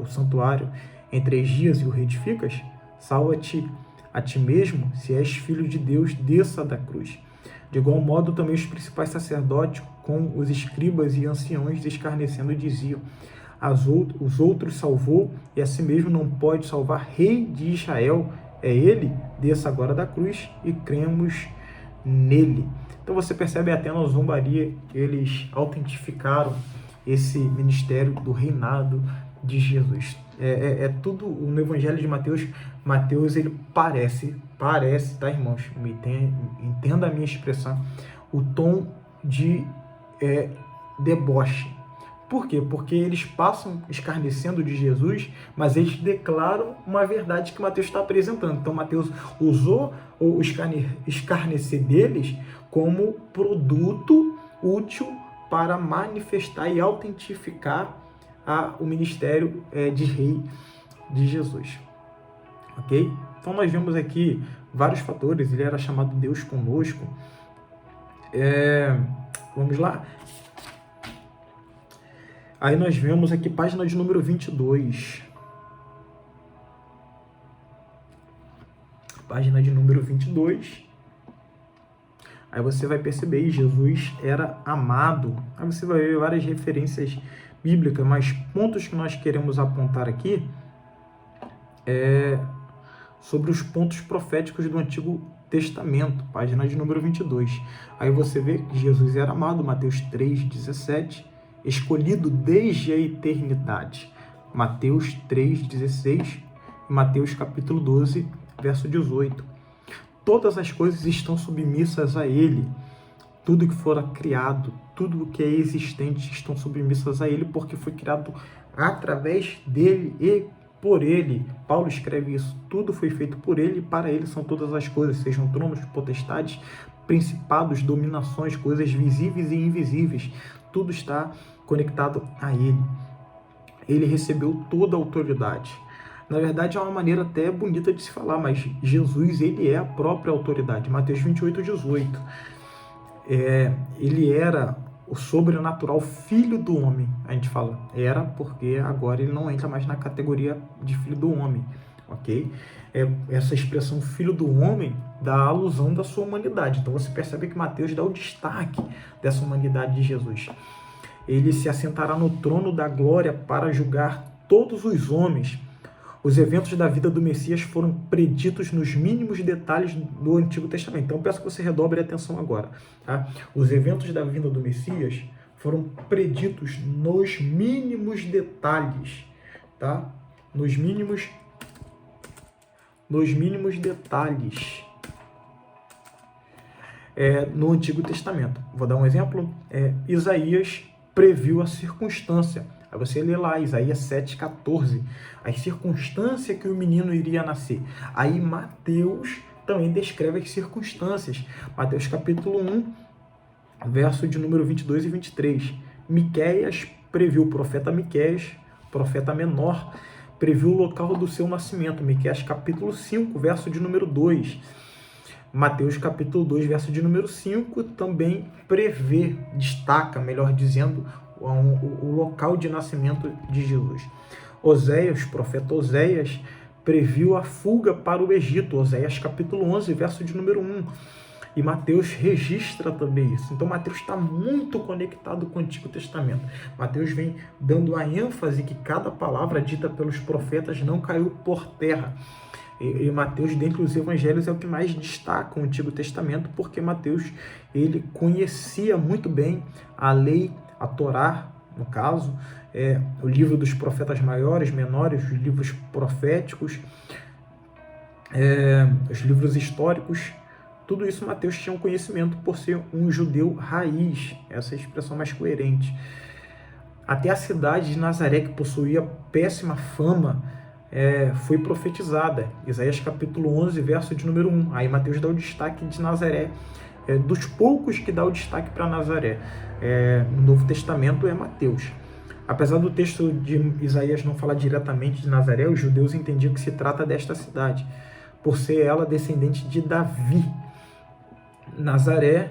A: santuário em 3 dias e o reedificas, salva-te a ti mesmo, se és filho de Deus, desça da cruz. De igual modo, também os principais sacerdotes, com os escribas e anciões, escarnecendo, diziam: os outros salvou, e a si mesmo não pode salvar. Rei de Israel é ele, desça agora da cruz e cremos nele. Então você percebe até na zombaria, eles autentificaram esse ministério do reinado de Jesus. Tudo no Evangelho de Mateus. Mateus, ele parece, tá, irmãos? Entenda a minha expressão, o tom de deboche. Por quê? Porque eles passam escarnecendo de Jesus, mas eles declaram uma verdade que Mateus está apresentando. Então, Mateus usou o escarnecer deles como produto útil para manifestar e autentificar o ministério de rei de Jesus. Ok? Então, nós vemos aqui vários fatores. Ele era chamado Deus conosco. Vamos lá? Aí nós vemos aqui, página de número 22. Página de número 22. Aí você vai perceber, Jesus era amado. Aí você vai ver várias referências bíblicas, mas pontos que nós queremos apontar aqui sobre os pontos proféticos do Antigo Testamento, página de número 22. Aí você vê que Jesus era amado, Mateus 3,17. Escolhido desde a eternidade, Mateus 3,16 e Mateus capítulo 12, verso 18. Todas as coisas estão submissas a ele. Tudo que fora criado, tudo que é existente estão submissas a ele, porque foi criado através dele e por ele. Paulo escreve isso, tudo foi feito por ele e para ele são todas as coisas, sejam tronos, potestades, principados, dominações, coisas visíveis e invisíveis, tudo está conectado a ele. Ele recebeu toda a autoridade. Na verdade, é uma maneira até bonita de se falar, mas Jesus, ele é a própria autoridade. Mateus 28:18. Ele era o sobrenatural filho do homem. A gente fala, era porque agora ele não entra mais na categoria de filho do homem, ok? Essa expressão filho do homem dá a alusão da sua humanidade. Então você percebe que Mateus dá o destaque dessa humanidade de Jesus. Ele se assentará no trono da glória para julgar todos os homens. Os eventos da vida do Messias foram preditos nos mínimos detalhes do Antigo Testamento. Então, eu peço que você redobre a atenção agora. Tá? Os eventos da vinda do Messias foram preditos nos mínimos detalhes. Tá? Nos mínimos detalhes no Antigo Testamento. Vou dar um exemplo. Isaías previu a circunstância. Aí você lê lá, Isaías 7,14, a circunstância que o menino iria nascer. Aí Mateus também descreve as circunstâncias. Mateus capítulo 1, verso de número 22 e 23. Miqueias previu, o profeta Miqueias, profeta menor, previu o local do seu nascimento. Miqueias capítulo 5, verso de número 2. Mateus capítulo 2, verso de número 5, também prevê, destaca, melhor dizendo, o local de nascimento de Jesus. Oséias, profeta Oséias, previu a fuga para o Egito. Oséias capítulo 11, verso de número 1. E Mateus registra também isso. Então Mateus está muito conectado com o Antigo Testamento. Mateus vem dando a ênfase que cada palavra dita pelos profetas não caiu por terra. E Mateus, dentre os evangelhos, é o que mais destaca o Antigo Testamento, porque Mateus ele conhecia muito bem a lei, a Torá, no caso, o livro dos profetas maiores, menores, os livros proféticos, os livros históricos, tudo isso Mateus tinha um conhecimento por ser um judeu raiz, essa é a expressão mais coerente. Até a cidade de Nazaré, que possuía péssima fama, foi profetizada. Isaías capítulo 11, verso de número 1. Aí Mateus dá o destaque de Nazaré, dos poucos que dá o destaque para Nazaré. No Novo Testamento é Mateus. Apesar do texto de Isaías não falar diretamente de Nazaré, os judeus entendiam que se trata desta cidade, por ser ela descendente de Davi. Nazaré,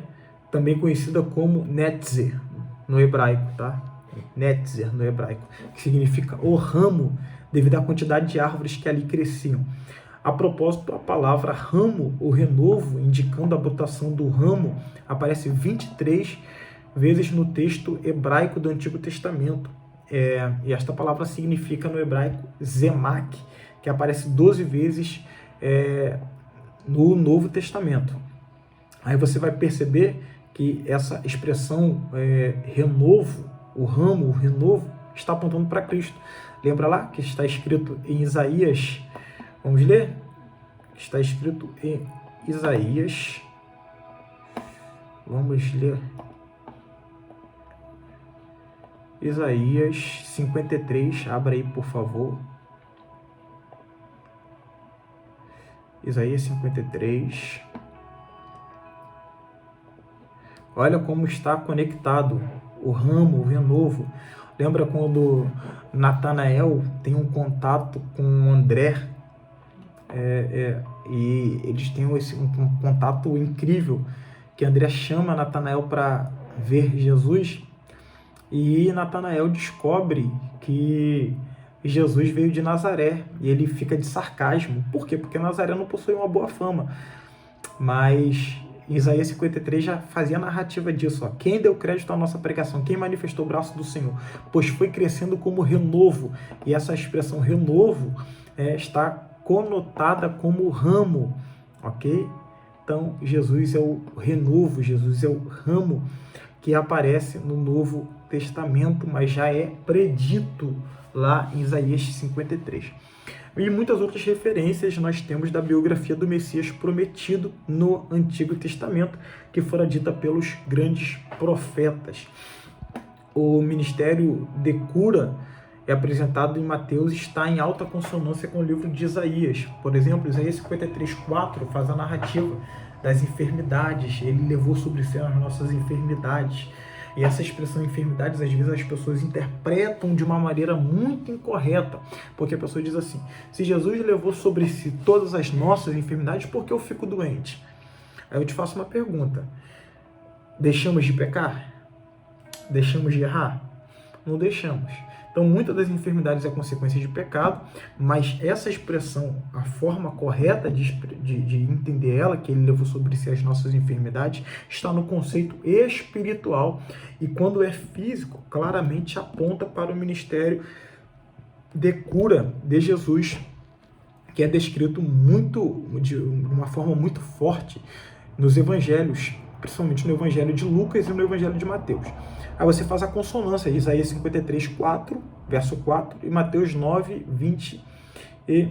A: também conhecida como Netzer, no hebraico, tá? Netzer, no hebraico, que significa o ramo, devido à quantidade de árvores que ali cresciam. A propósito, a palavra ramo, ou renovo, indicando a brotação do ramo, aparece 23 vezes no texto hebraico do Antigo Testamento. E esta palavra significa no hebraico zemak, que aparece 12 vezes no Novo Testamento. Aí você vai perceber que essa expressão renovo, o ramo, o renovo, está apontando para Cristo. Lembra lá que está escrito em Isaías, vamos ler? Está escrito em Isaías, vamos ler, Isaías 53, abra aí por favor, Isaías 53, olha como está conectado o ramo, o renovo. Lembra quando Natanael tem um contato com André, e eles têm um contato incrível, que André chama Natanael para ver Jesus, e Natanael descobre que Jesus veio de Nazaré, e ele fica de sarcasmo. Por quê? Porque Nazaré não possui uma boa fama. Mas Isaías 53 já fazia a narrativa disso. Quem deu crédito à nossa pregação? Quem manifestou o braço do Senhor? Pois foi crescendo como renovo. E essa expressão renovo está conotada como ramo. Ok? Então, Jesus é o renovo, Jesus é o ramo que aparece no Novo Testamento, mas já é predito lá em Isaías 53. E muitas outras referências nós temos da biografia do Messias prometido no Antigo Testamento, que fora dita pelos grandes profetas. O ministério de cura é apresentado em Mateus está em alta consonância com o livro de Isaías. Por exemplo, Isaías 53:4 faz a narrativa das enfermidades. Ele levou sobre si as nossas enfermidades. E essa expressão enfermidades, às vezes as pessoas interpretam de uma maneira muito incorreta, porque a pessoa diz assim: se Jesus levou sobre si todas as nossas enfermidades, por que eu fico doente? Aí eu te faço uma pergunta: deixamos de pecar? Deixamos de errar? Não deixamos. Então, muitas das enfermidades é consequência de pecado, mas essa expressão, a forma correta de entender ela, que ele levou sobre si as nossas enfermidades, está no conceito espiritual, e quando é físico, claramente aponta para o ministério de cura de Jesus, que é descrito de uma forma muito forte nos evangelhos, principalmente no evangelho de Lucas e no evangelho de Mateus. Aí você faz a consonância, Isaías 53:4, verso 4, e Mateus 9, 20 e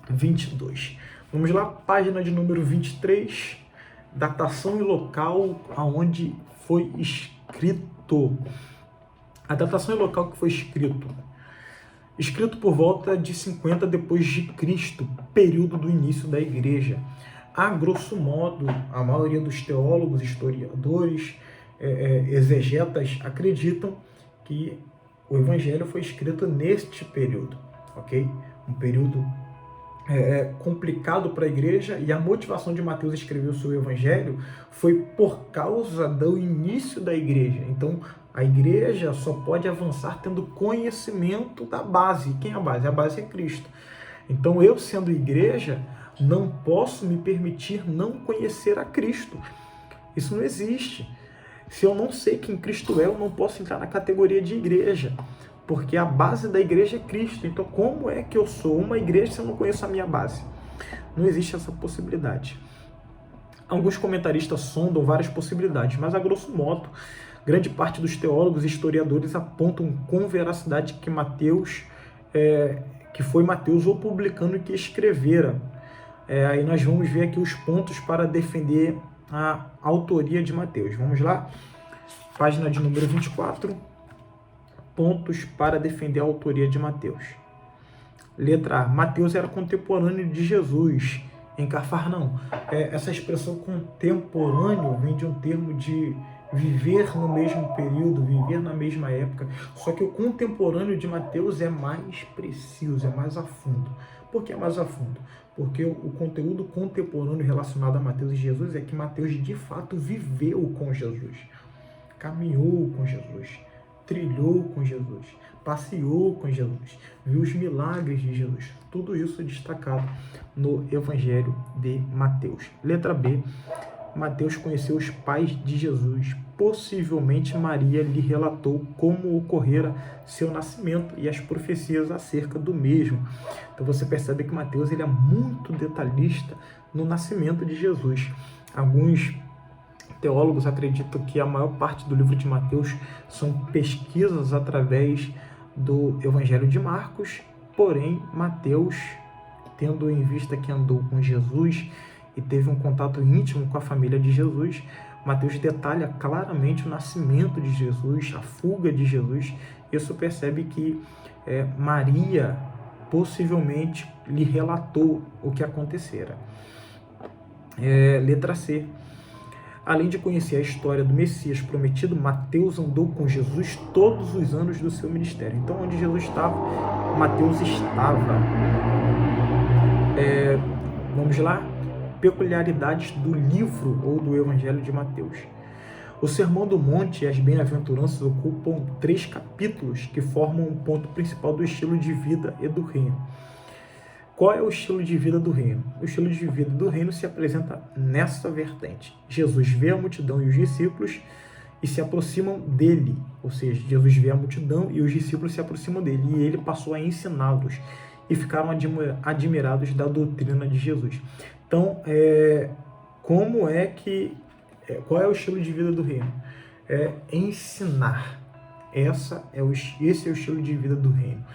A: 22. Vamos lá, página de número 23, datação e local aonde foi escrito. A datação e local que foi escrito por volta de 50 depois de Cristo, período do início da igreja. A grosso modo, a maioria dos teólogos, historiadores, exegetas acreditam que o evangelho foi escrito neste período, ok? Um período complicado para a igreja, e a motivação de Mateus escrever o seu evangelho foi por causa do início da igreja. Então, a igreja só pode avançar tendo conhecimento da base. Quem é a base? A base é Cristo. Então, eu sendo igreja, não posso me permitir não conhecer a Cristo. Isso não existe. Se eu não sei quem Cristo é, eu não posso entrar na categoria de igreja, porque a base da igreja é Cristo. Então, como é que eu sou uma igreja se eu não conheço a minha base? Não existe essa possibilidade. Alguns comentaristas sondam várias possibilidades, mas, a grosso modo, grande parte dos teólogos e historiadores apontam com veracidade que que foi Mateus o publicano que escrevera. Aí nós vamos ver aqui os pontos para defender a autoria de Mateus. Vamos lá? Página de número 24. Pontos para defender a autoria de Mateus. Letra A. Mateus era contemporâneo de Jesus em Cafarnaum. Essa expressão contemporâneo vem de um termo de viver no mesmo período, viver na mesma época. Só que o contemporâneo de Mateus é mais preciso, é mais a fundo. Por que é mais a fundo? Porque o conteúdo contemporâneo relacionado a Mateus e Jesus é que Mateus de fato viveu com Jesus, caminhou com Jesus, trilhou com Jesus, passeou com Jesus, viu os milagres de Jesus. Tudo isso é destacado no Evangelho de Mateus. Letra B. Mateus conheceu os pais de Jesus. Possivelmente Maria lhe relatou como ocorrera seu nascimento e as profecias acerca do mesmo. Então você percebe que Mateus ele é muito detalhista no nascimento de Jesus. Alguns teólogos acreditam que a maior parte do livro de Mateus são pesquisas através do Evangelho de Marcos, porém Mateus, tendo em vista que andou com Jesus e teve um contato íntimo com a família de Jesus, Mateus detalha claramente o nascimento de Jesus, a fuga de Jesus. Isso percebe que Maria possivelmente lhe relatou o que acontecera. Letra C. Além de conhecer a história do Messias prometido, Mateus andou com Jesus todos os anos do seu ministério. Então, onde Jesus estava, Mateus estava. Vamos lá? Peculiaridades do livro ou do Evangelho de Mateus. O Sermão do Monte e as Bem-aventuranças ocupam 3 capítulos que formam o ponto principal do estilo de vida e do reino. Qual é o estilo de vida do reino? O estilo de vida do reino se apresenta nessa vertente. Jesus vê a multidão e os discípulos e se aproximam dele. Ou seja, Jesus vê a multidão e os discípulos se aproximam dele. E ele passou a ensiná-los e ficaram admirados da doutrina de Jesus. Então, qual é o estilo de vida do reino? Ensinar. Esse é o estilo de vida do reino.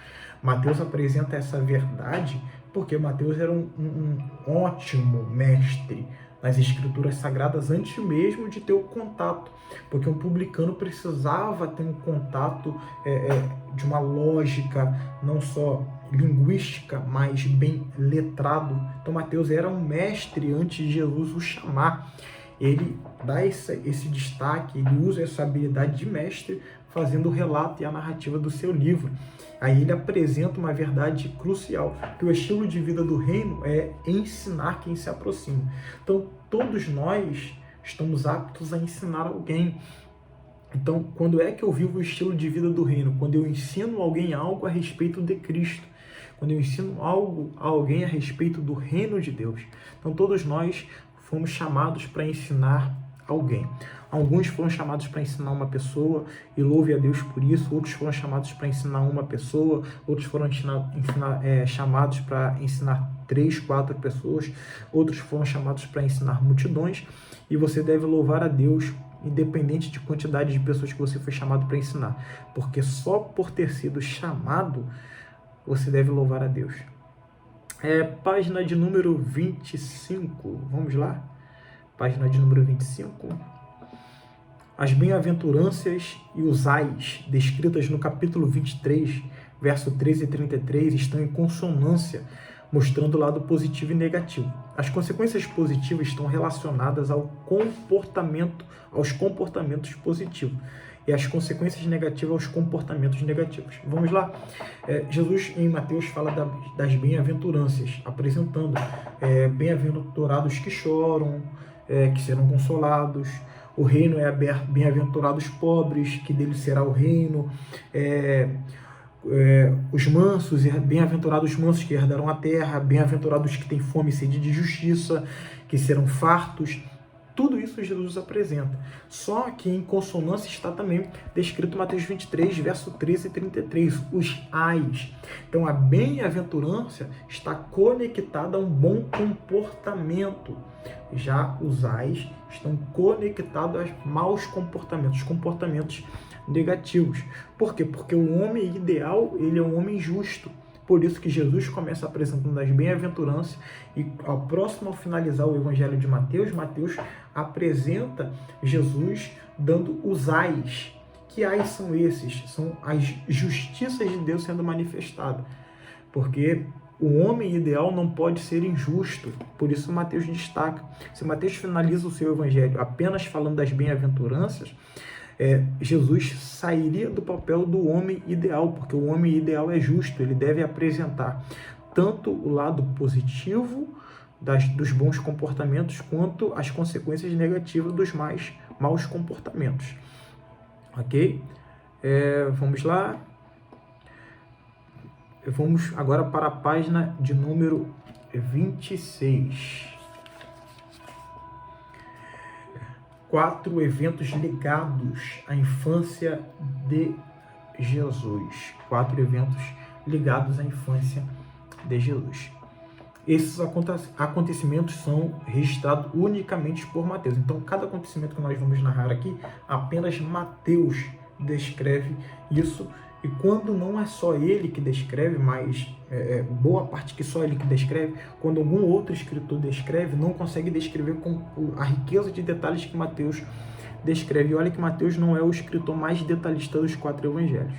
A: Mateus apresenta essa verdade porque Mateus era um ótimo mestre nas escrituras sagradas antes mesmo de ter o contato, porque um publicano precisava ter um contato de uma lógica não só linguística, mas bem letrado. Então Mateus era um mestre antes de Jesus o chamar. Ele dá esse destaque, ele usa essa habilidade de mestre fazendo o relato e a narrativa do seu livro. Aí ele apresenta uma verdade crucial, que o estilo de vida do reino é ensinar quem se aproxima. Então, todos nós estamos aptos a ensinar alguém. Então, quando é que eu vivo o estilo de vida do reino? Quando eu ensino alguém algo a respeito de Cristo. Quando eu ensino algo a alguém a respeito do reino de Deus. Então, todos nós fomos chamados para ensinar alguém. Alguns foram chamados para ensinar uma pessoa, e louve a Deus por isso. Outros foram chamados para ensinar uma pessoa. Outros foram chamados para ensinar 3, 4 pessoas. Outros foram chamados para ensinar multidões. E você deve louvar a Deus, independente de quantidade de pessoas que você foi chamado para ensinar. Porque só por ter sido chamado, você deve louvar a Deus. Página de número 25. Vamos lá? Página de número 25. As bem-aventuranças e os ais, descritas no capítulo 23, verso 13 e 33, estão em consonância, mostrando o lado positivo e negativo. As consequências positivas estão relacionadas aos comportamentos positivos, e as consequências negativas aos comportamentos negativos. Vamos lá? Jesus, em Mateus, fala das bem-aventuranças, apresentando bem-aventurados que choram, que serão consolados. O reino é bem-aventurados pobres, que deles será o reino. Os mansos, bem-aventurados os mansos, que herdarão a terra. Bem-aventurados que têm fome e sede de justiça, que serão fartos. Tudo isso Jesus apresenta. Só que em consonância está também descrito em Mateus 23, verso 13 e 33, os ais. Então a bem-aventurança está conectada a um bom comportamento. Já os ais estão conectados a maus comportamentos, comportamentos negativos. Por quê? Porque o homem ideal, ele é um homem justo. Por isso que Jesus começa apresentando as bem-aventuranças, e ao finalizar o Evangelho de Mateus, Mateus apresenta Jesus dando os ais. Que ais são esses? São as justiças de Deus sendo manifestadas. Porque o homem ideal não pode ser injusto. Por isso Mateus destaca. Se Mateus finaliza o seu Evangelho apenas falando das bem-aventuranças, Jesus sairia do papel do homem ideal, porque o homem ideal é justo, ele deve apresentar tanto o lado positivo dos bons comportamentos, quanto as consequências negativas dos maus comportamentos. Ok? Vamos lá. Vamos agora para a página de número 26. 4 eventos ligados à infância de Jesus. 4 eventos ligados à infância de Jesus. Esses acontecimentos são registrados unicamente por Mateus. Então, cada acontecimento que nós vamos narrar aqui, apenas Mateus descreve isso. E quando não é só ele que descreve, mas boa parte que só ele que descreve, quando algum outro escritor descreve, não consegue descrever com a riqueza de detalhes que Mateus descreve. E olha que Mateus não é o escritor mais detalhista dos 4 evangelhos.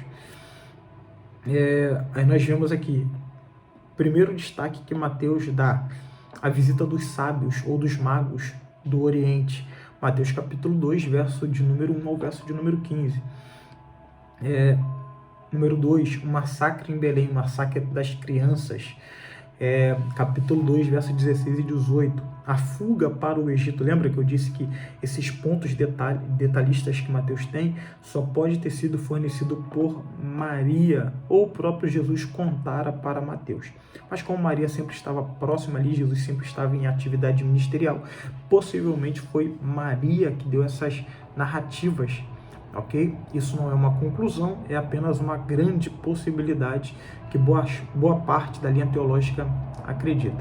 A: Aí nós vemos aqui, primeiro destaque que Mateus dá, a visita dos sábios ou dos magos do Oriente. Mateus capítulo 2, verso de número 1 ao verso de número 15. Número 2, o massacre em Belém, o massacre das crianças. Capítulo 2, verso 16 e 18. A fuga para o Egito. Lembra que eu disse que esses pontos detalhistas que Mateus tem só pode ter sido fornecido por Maria, ou o próprio Jesus contara para Mateus. Mas como Maria sempre estava próxima ali, Jesus sempre estava em atividade ministerial, possivelmente foi Maria que deu essas narrativas. Ok? Isso não é uma conclusão, é apenas uma grande possibilidade que boa parte da linha teológica acredita.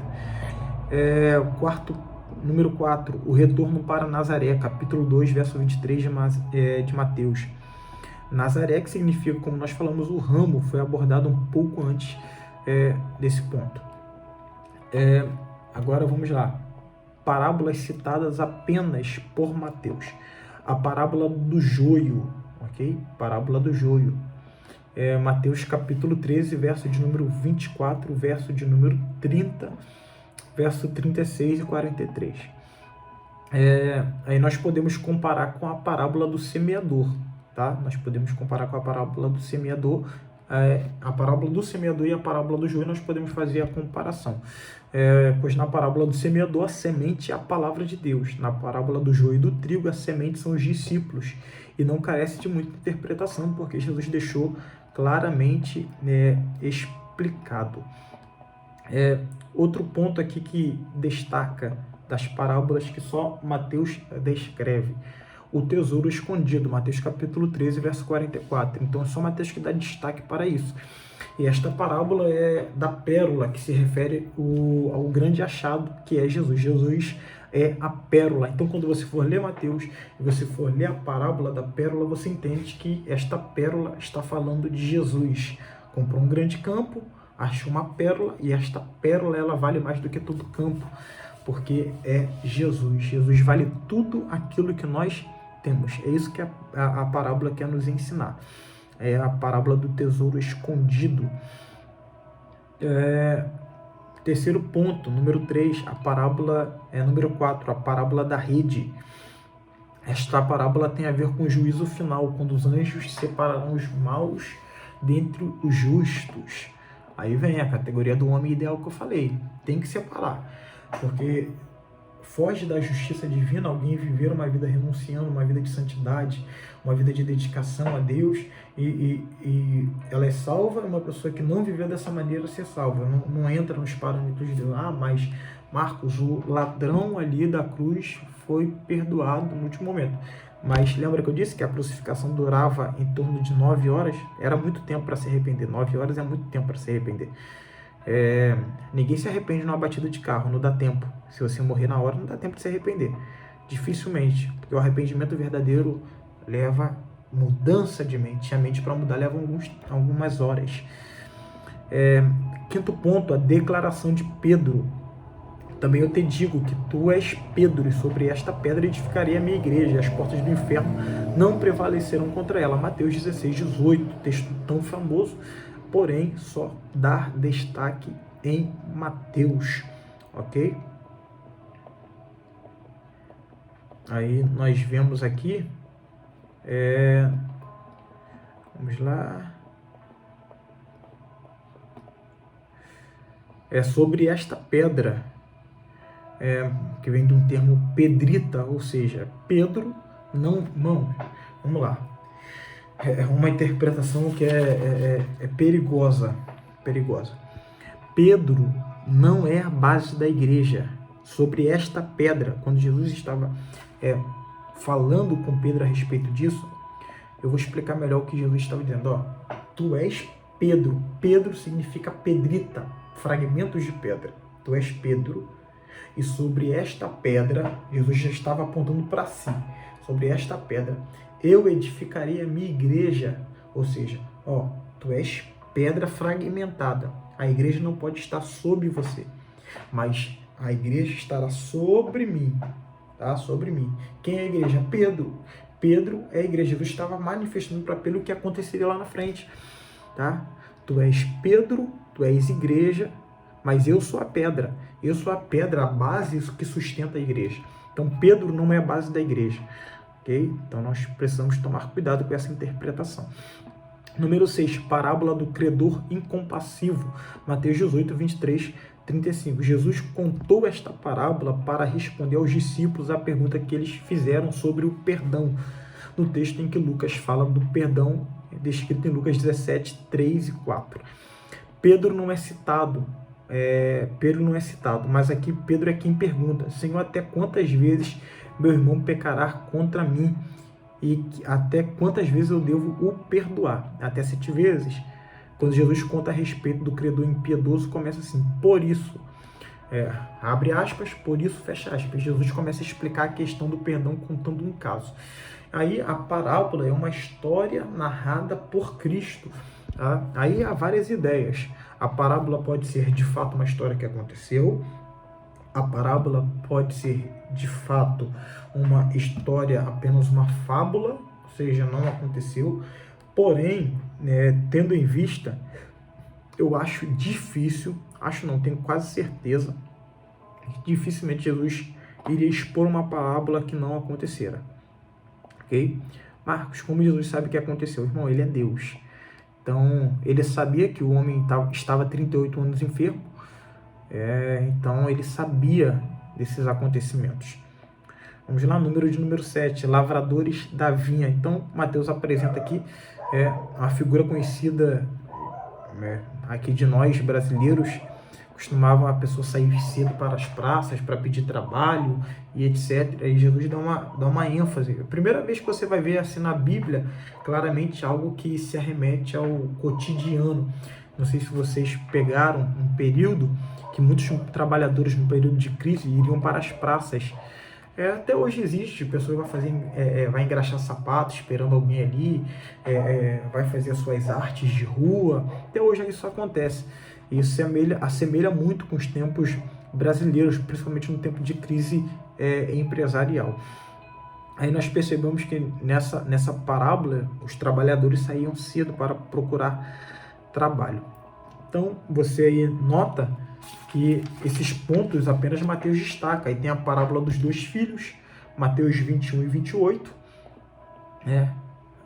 A: Número 4, o retorno para Nazaré, capítulo 2, verso 23 de Mateus. Nazaré, que significa, como nós falamos, o ramo, foi abordado um pouco antes desse ponto. Agora vamos lá. Parábolas citadas apenas por Mateus. A parábola do joio, ok? Parábola do joio. Mateus capítulo 13, verso de número 24, verso de número 30, verso 36 e 43. Aí nós podemos comparar com a parábola do semeador, tá? Nós podemos comparar com a parábola do semeador, a parábola do semeador e a parábola do joio, nós podemos fazer a comparação. Pois na parábola do semeador, a semente é a palavra de Deus. Na parábola do joio e do trigo, a semente são os discípulos. E não carece de muita interpretação, porque Jesus deixou claramente explicado. Outro ponto aqui que destaca das parábolas que só Mateus descreve: o tesouro escondido, Mateus capítulo 13, verso 44. Então é só Mateus que dá destaque para isso. E esta parábola é da pérola, que se refere ao grande achado que é Jesus. Jesus é a pérola. Então, quando você for ler Mateus e você for ler a parábola da pérola, você entende que esta pérola está falando de Jesus. Comprou um grande campo, achou uma pérola, e esta pérola ela vale mais do que todo campo, porque é Jesus. Jesus vale tudo aquilo que nós temos. É isso que a parábola quer nos ensinar. É a parábola do tesouro escondido. Terceiro ponto, número 3, a parábola número 4, a parábola da rede. Esta parábola tem a ver com o juízo final, quando os anjos separarão os maus dentre os justos. Aí vem a categoria do homem ideal que eu falei. Tem que separar, porque foge da justiça divina alguém viver uma vida renunciando, uma vida de santidade, uma vida de dedicação a Deus, e ela é salva, uma pessoa que não viveu dessa maneira ser salva, não entra nos parâmetros de Deus. Mas Marcos, o ladrão ali da cruz foi perdoado no último momento. Mas lembra que eu disse que a crucificação durava em torno de 9 horas? Era muito tempo para se arrepender. 9 horas é muito tempo para se arrepender. Ninguém se arrepende numa batida de carro, não dá tempo. Se você morrer na hora, não dá tempo de se arrepender. Dificilmente, porque o arrependimento verdadeiro leva mudança de mente. A mente para mudar leva algumas horas. Quinto ponto, a declaração de Pedro. Também eu te digo que tu és Pedro, e sobre esta pedra edificarei a minha igreja, e as portas do inferno não prevalecerão contra ela. Mateus 16, 18, texto tão famoso, porém só dar destaque em Mateus, ok? Aí nós vemos aqui, vamos lá, sobre esta pedra, que vem de um termo pedrita, ou seja, Pedro não, vamos lá, uma interpretação que é perigosa. Pedro não é a base da igreja. Sobre esta pedra, quando Jesus estava falando com Pedro a respeito disso, eu vou explicar melhor o que Jesus estava dizendo. Tu és Pedro. Pedro significa pedrita, fragmentos de pedra. Tu és Pedro. E sobre esta pedra, Jesus já estava apontando para si. Sobre esta pedra, eu edificarei a minha igreja. Ou seja, tu és pedra fragmentada. A igreja não pode estar sobre você, mas a igreja estará sobre mim. Tá? Sobre mim. Quem é a igreja? Pedro. Pedro é a igreja. Jesus estava manifestando para Pedro o que aconteceria lá na frente. Tá? Tu és Pedro, tu és igreja, mas eu sou a pedra. Eu sou a pedra, a base que sustenta a igreja. Então, Pedro não é a base da igreja. Okay? Então, nós precisamos tomar cuidado com essa interpretação. Número 6, parábola do credor incompassivo. Mateus 18, 23, 35. Jesus contou esta parábola para responder aos discípulos a pergunta que eles fizeram sobre o perdão, no texto em que Lucas fala do perdão, descrito em Lucas 17, 3 e 4. Pedro não é citado, mas aqui Pedro é quem pergunta: Senhor, até quantas vezes meu irmão pecará contra mim? E até quantas vezes eu devo o perdoar? Até 7 vezes. Quando Jesus conta a respeito do credor impiedoso, começa assim: por isso, abre aspas, por isso, fecha aspas. Jesus começa a explicar a questão do perdão contando um caso. Aí a parábola é uma história narrada por Cristo. Tá? Aí há várias ideias. A parábola pode ser de fato uma história que aconteceu. A parábola pode ser de fato uma história, apenas uma fábula, ou seja, não aconteceu. Porém, tendo em vista, eu acho difícil, acho não, tenho quase certeza, que dificilmente Jesus iria expor uma parábola que não acontecera. Ok? Marcos, como Jesus sabe o que aconteceu? Irmão, ele é Deus. Então, ele sabia que o homem estava 38 anos enfermo, então ele sabia desses acontecimentos. Vamos lá, número 7, lavradores da vinha. Então, Mateus apresenta aqui a figura conhecida aqui de nós, brasileiros. Costumava a pessoa sair cedo para as praças para pedir trabalho e etc. E Jesus dá uma ênfase. A primeira vez que você vai ver assim na Bíblia, claramente algo que se arremete ao cotidiano. Não sei se vocês pegaram um período que muitos trabalhadores no período de crise iriam para as praças. Até hoje existe, a pessoa vai engraxar sapatos esperando alguém ali, vai fazer as suas artes de rua. Até hoje isso acontece. Isso assemelha muito com os tempos brasileiros, principalmente no tempo de crise empresarial. Aí nós percebemos que nessa parábola os trabalhadores saíam cedo para procurar trabalho. Então você aí nota que esses pontos apenas Mateus destaca. Aí tem a parábola dos 2 filhos, Mateus 21 e 28,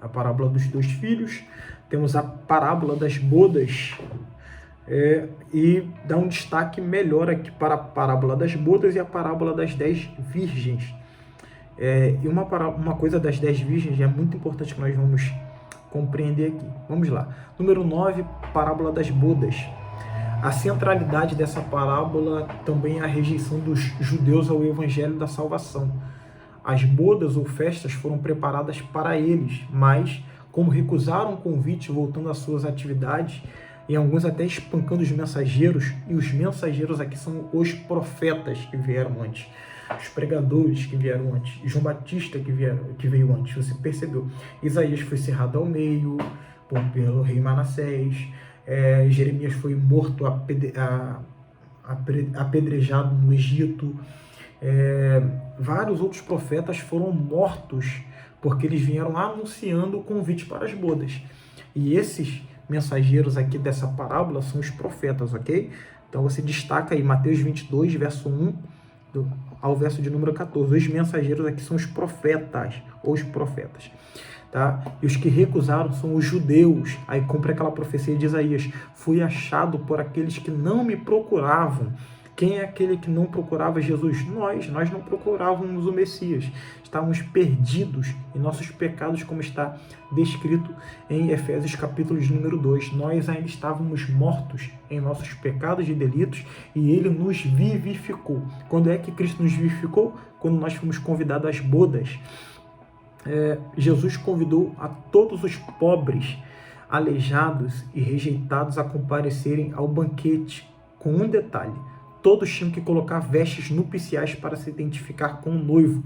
A: a parábola dos 2 filhos. Temos a parábola das bodas, e dá um destaque melhor aqui para a parábola das bodas e a parábola das 10 virgens. E uma coisa das 10 virgens é muito importante que nós vamos compreender aqui. Vamos lá. Número 9, parábola das bodas. A centralidade dessa parábola também é a rejeição dos judeus ao evangelho da salvação. As bodas ou festas foram preparadas para eles, mas, como recusaram o convite voltando às suas atividades, e alguns até espancando os mensageiros, e os mensageiros aqui são os profetas que vieram antes, os pregadores que vieram antes, João Batista que veio antes, você percebeu? Isaías foi cerrado ao meio pelo rei Manassés, Jeremias foi morto, apedrejado no Egito, vários outros profetas foram mortos porque eles vieram anunciando o convite para as bodas. E esses mensageiros aqui dessa parábola são os profetas, ok? Então você destaca aí Mateus 22, verso 1 ao verso de número 14. Os mensageiros aqui são os profetas. Tá? E os que recusaram são os judeus. Aí cumpre aquela profecia de Isaías: fui achado por aqueles que não me procuravam. Quem é aquele que não procurava Jesus? Nós não procurávamos o Messias. Estávamos perdidos em nossos pecados, como está descrito em Efésios capítulo de número 2. Nós ainda estávamos mortos em nossos pecados e delitos e Ele nos vivificou. Quando é que Cristo nos vivificou? Quando nós fomos convidados às bodas. Jesus convidou a todos os pobres, aleijados e rejeitados a comparecerem ao banquete, com um detalhe: todos tinham que colocar vestes nupciais para se identificar com o noivo.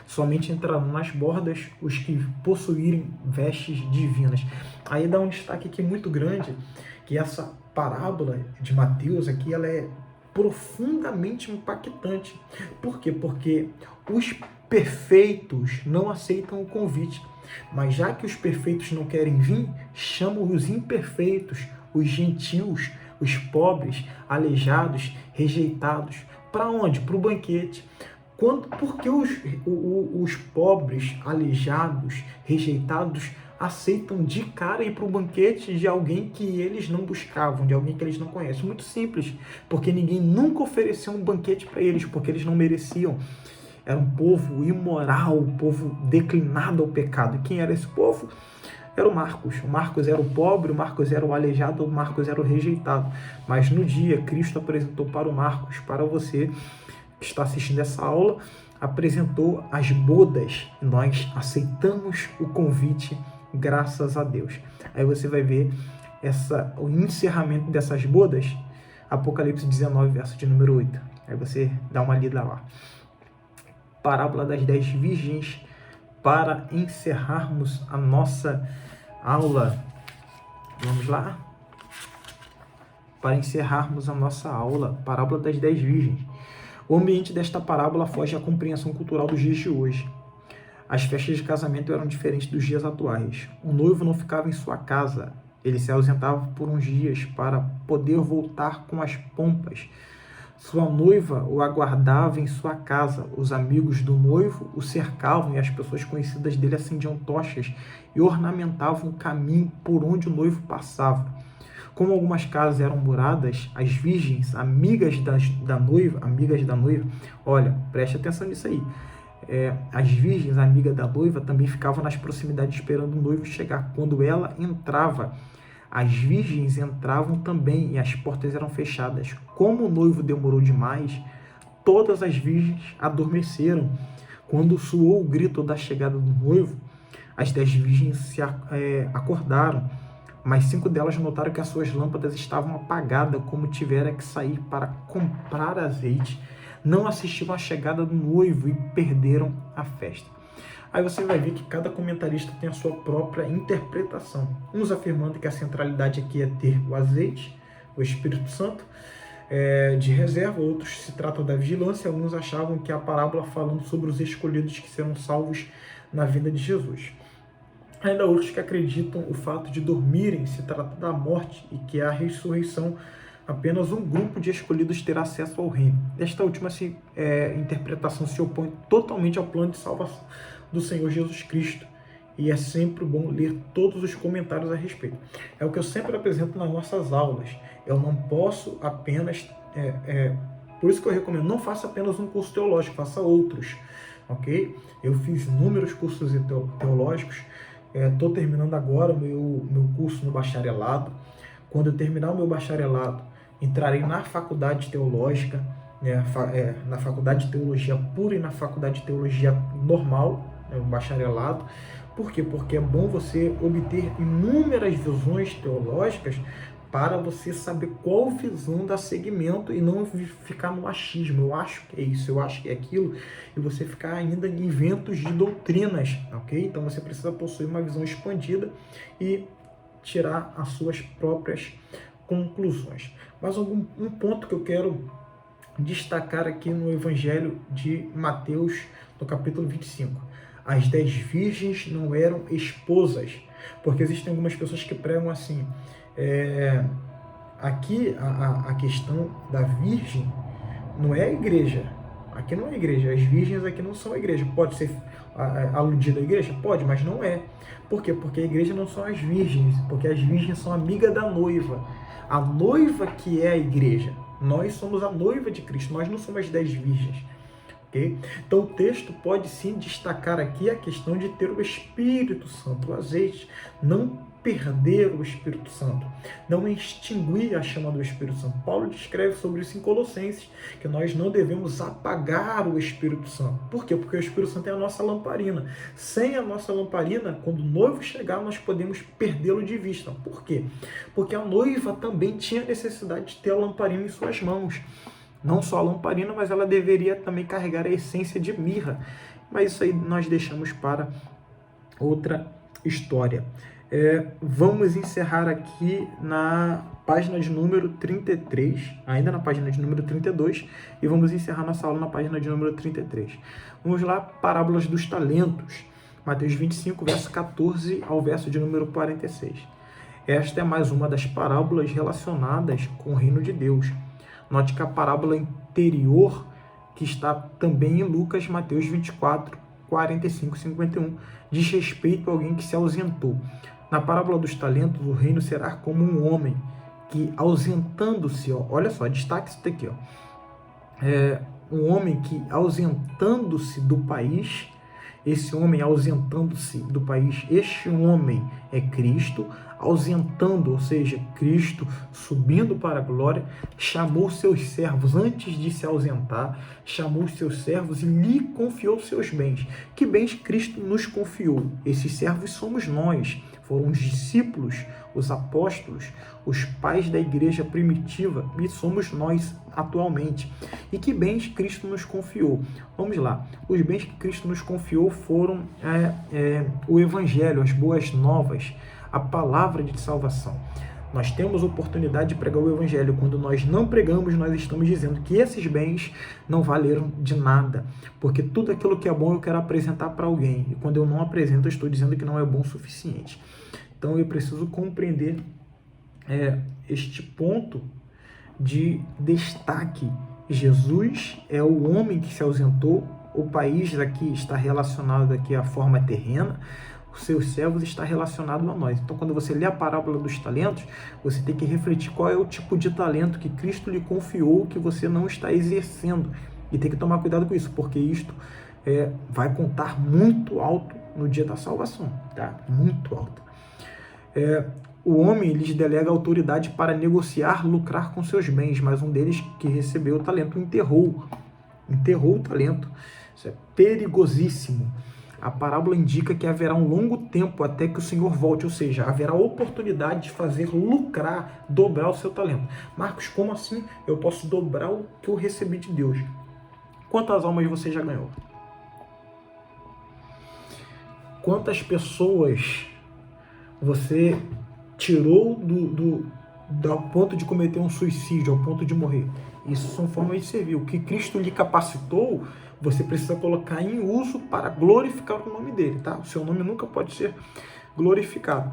A: Somente entrarão nas bordas os que possuírem vestes divinas. Aí dá um destaque aqui muito grande, que essa parábola de Mateus aqui, ela é profundamente impactante. Por quê? Porque os perfeitos não aceitam o convite. Mas já que os perfeitos não querem vir, chamam os imperfeitos, os gentios, os pobres, aleijados, rejeitados. Para onde? Para o banquete. Por que os pobres, aleijados, rejeitados aceitam de cara ir para o banquete de alguém que eles não buscavam, de alguém que eles não conhecem? Muito simples, porque ninguém nunca ofereceu um banquete para eles, porque eles não mereciam. Era um povo imoral, um povo declinado ao pecado. E quem era esse povo? Era o Marcos. O Marcos era o pobre, o Marcos era o aleijado, o Marcos era o rejeitado. Mas no dia, Cristo apresentou para o Marcos, para você que está assistindo essa aula, apresentou as bodas. Nós aceitamos o convite, graças a Deus. Aí você vai ver o encerramento dessas bodas, Apocalipse 19, verso de número 8. Aí você dá uma lida lá. Parábola das 10 virgens, para encerrarmos a nossa aula. Vamos lá? Para encerrarmos a nossa aula, parábola das 10 virgens. O ambiente desta parábola foge à compreensão cultural dos dias de hoje. As festas de casamento eram diferentes dos dias atuais. O noivo não ficava em sua casa, ele se ausentava por uns dias para poder voltar com as pompas. Sua noiva o aguardava em sua casa. Os amigos do noivo o cercavam e as pessoas conhecidas dele acendiam tochas e ornamentavam o caminho por onde o noivo passava. Como algumas casas eram muradas, as virgens, amigas da noiva, olha, preste atenção nisso aí. As virgens, amigas da noiva, também ficavam nas proximidades esperando o noivo chegar. Quando ela entrava, as virgens entravam também e as portas eram fechadas. Como o noivo demorou demais, todas as virgens adormeceram. Quando soou o grito da chegada do noivo, as 10 virgens se acordaram, mas 5 delas notaram que as suas lâmpadas estavam apagadas, como tivera que sair para comprar azeite. Não assistiram à chegada do noivo e perderam a festa. Aí você vai ver que cada comentarista tem a sua própria interpretação. Uns afirmando que a centralidade aqui é ter o azeite, o Espírito Santo, de reserva. Outros se trata da vigilância. Alguns achavam que a parábola falando sobre os escolhidos que serão salvos na vinda de Jesus. Ainda outros que acreditam o fato de dormirem se trata da morte e que a ressurreição apenas um grupo de escolhidos terá acesso ao reino. Esta última interpretação se opõe totalmente ao plano de salvação do Senhor Jesus Cristo, e é sempre bom ler todos os comentários a respeito. É o que eu sempre apresento nas nossas aulas. Eu não posso apenas... por isso que eu recomendo, não faça apenas um curso teológico, faça outros, ok? Eu fiz inúmeros cursos teológicos, estou terminando agora o meu curso no bacharelado. Quando eu terminar o meu bacharelado, entrarei na faculdade teológica, na faculdade de teologia pura e na faculdade de teologia normal, o bacharelado. Por quê? Porque é bom você obter inúmeras visões teológicas para você saber qual visão dá segmento e não ficar no achismo. Eu acho que é isso, eu acho que é aquilo, e você ficar ainda em ventos de doutrinas, ok? Então você precisa possuir uma visão expandida e tirar as suas próprias conclusões. Mas um ponto que eu quero destacar aqui no Evangelho de Mateus, no capítulo 25. As 10 virgens não eram esposas, porque existem algumas pessoas que pregam assim, aqui a questão da virgem não é a igreja, aqui não é a igreja, as virgens aqui não são a igreja. Pode ser aludida à igreja? Pode, mas não é. Por quê? Porque a igreja não são as virgens, porque as virgens são amigas da noiva. A noiva que é a igreja. Nós somos a noiva de Cristo, nós não somos as 10 virgens. Okay? Então o texto pode sim destacar aqui a questão de ter o Espírito Santo, o azeite, não perder o Espírito Santo, não extinguir a chama do Espírito Santo. Paulo descreve sobre isso em Colossenses, que nós não devemos apagar o Espírito Santo. Por quê? Porque o Espírito Santo é a nossa lamparina. Sem a nossa lamparina, quando o noivo chegar, nós podemos perdê-lo de vista. Por quê? Porque a noiva também tinha necessidade de ter a lamparina em suas mãos. Não só a lamparina, mas ela deveria também carregar a essência de mirra. Mas isso aí nós deixamos para outra história. Vamos encerrar aqui na página de número 33, ainda na página de número 32, e vamos encerrar nossa aula na página de número 33. Vamos lá, parábolas dos talentos. Mateus 25, verso 14 ao verso de número 46. Esta é mais uma das parábolas relacionadas com o reino de Deus. Note que a parábola anterior, que está também em Lucas, Mateus 24, 45 e 51, diz respeito a alguém que se ausentou. Na parábola dos talentos, o reino será como um homem que, ausentando-se, olha só, destaque isso daqui, um homem que, ausentando-se do país, esse homem ausentando-se do país, este homem é Cristo, ausentando, ou seja, Cristo subindo para a glória, chamou seus servos antes de se ausentar, chamou seus servos e lhe confiou seus bens. Que bens Cristo nos confiou? Esses servos somos nós. foram os discípulos, os apóstolos, os pais da igreja primitiva, e somos nós atualmente. E que bens Cristo nos confiou? Vamos lá. Os bens que Cristo nos confiou foram o Evangelho, as boas novas, a palavra de salvação. Nós temos oportunidade de pregar o Evangelho. Quando nós não pregamos, nós estamos dizendo que esses bens não valeram de nada. Porque tudo aquilo que é bom eu quero apresentar para alguém. E quando eu não apresento, eu estou dizendo que não é bom o suficiente. Então eu preciso compreender este ponto de destaque. Jesus é o homem que se ausentou. O país aqui está relacionado aqui à forma terrena. Os seus servos está relacionado a nós. Então, quando você lê a parábola dos talentos, você tem que refletir qual é o tipo de talento que Cristo lhe confiou que você não está exercendo. E tem que tomar cuidado com isso, porque isto vai contar muito alto no dia da salvação, tá? Muito alto. O homem lhes delega autoridade para negociar, lucrar com seus bens, mas um deles que recebeu o talento enterrou o talento. Isso é perigosíssimo. A parábola indica que haverá um longo tempo até que o Senhor volte, ou seja, haverá oportunidade de fazer lucrar, dobrar o seu talento. Marcos, como assim eu posso dobrar o que eu recebi de Deus? Quantas almas você já ganhou? Quantas pessoas você tirou do ponto de cometer um suicídio, ao ponto de morrer? Isso são formas de servir. O que Cristo lhe capacitou, você precisa colocar em uso para glorificar o nome dele, tá? O seu nome nunca pode ser glorificado.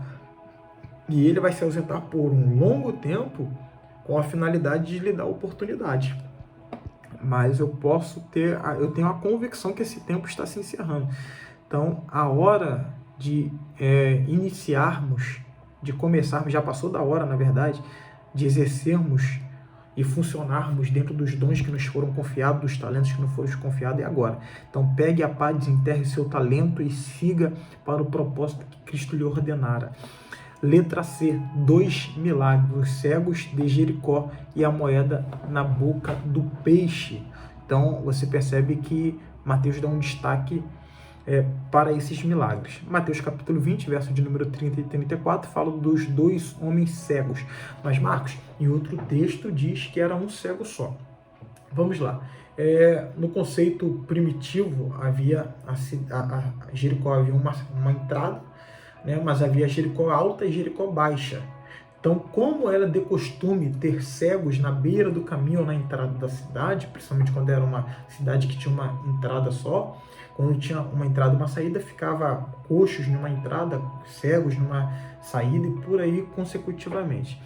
A: E ele vai se ausentar por um longo tempo com a finalidade de lhe dar oportunidade. Mas eu tenho a convicção que esse tempo está se encerrando. Então, a hora de iniciarmos, de começarmos, já passou da hora, na verdade, de exercermos e funcionarmos dentro dos dons que nos foram confiados, dos talentos que nos foram confiados, é agora. Então, pegue a pá, desenterre seu talento e siga para o propósito que Cristo lhe ordenara. Letra C, 2 milagres, os cegos de Jericó e a moeda na boca do peixe. Então, você percebe que Mateus dá um destaque para esses milagres. Mateus capítulo 20, verso de número 30 e 34, fala dos 2 homens cegos. Mas Marcos, em outro texto, diz que era um cego só. Vamos lá. No conceito primitivo, havia Jericó havia uma entrada, né, mas havia Jericó alta e Jericó baixa. Então, como era de costume ter cegos na beira do caminho ou na entrada da cidade, principalmente quando era uma cidade que tinha uma entrada só, quando tinha uma entrada e uma saída, ficava coxos numa entrada, cegos numa saída e por aí consecutivamente.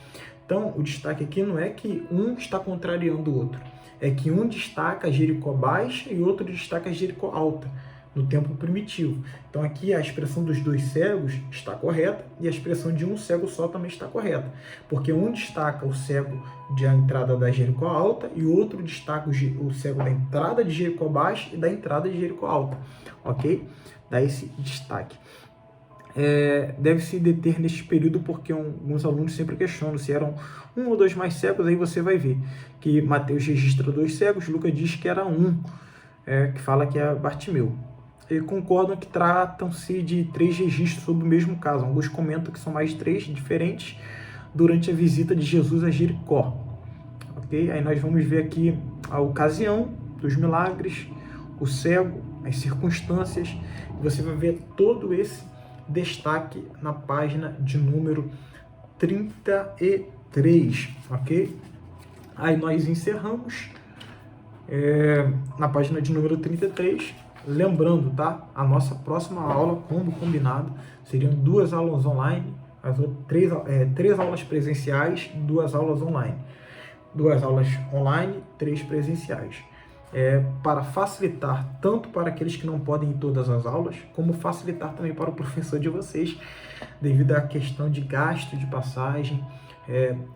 A: Então, o destaque aqui não é que um está contrariando o outro, é que um destaca Jericó baixa e outro destaca Jericó alta, no tempo primitivo. Então aqui a expressão dos 2 cegos está correta e a expressão de um cego só também está correta, porque um destaca o cego da entrada da Jericó alta e o outro destaca o cego da entrada de Jericó baixa e da entrada de Jericó alta, ok? Dá esse destaque. Deve-se deter neste período porque alguns alunos sempre questionam se eram 1 ou 2 mais cegos. Aí você vai ver que Mateus registra 2 cegos, Lucas diz que era 1, que fala que é Bartimeu. E concordam que tratam-se de 3 registros sobre o mesmo caso. Alguns comentam que são mais 3 diferentes durante a visita de Jesus a Jericó. Okay? Aí nós vamos ver aqui a ocasião dos milagres, o cego, as circunstâncias. Você vai ver todo esse destaque na página de número 33. Ok? Aí nós encerramos na página de número 33. Lembrando, tá? A nossa próxima aula, como combinado, seriam 2 aulas online, 3 aulas presenciais, 2 aulas online. 2 aulas online, 3 presenciais. Para facilitar tanto para aqueles que não podem ir todas as aulas, como facilitar também para o professor de vocês, devido à questão de gasto de passagem,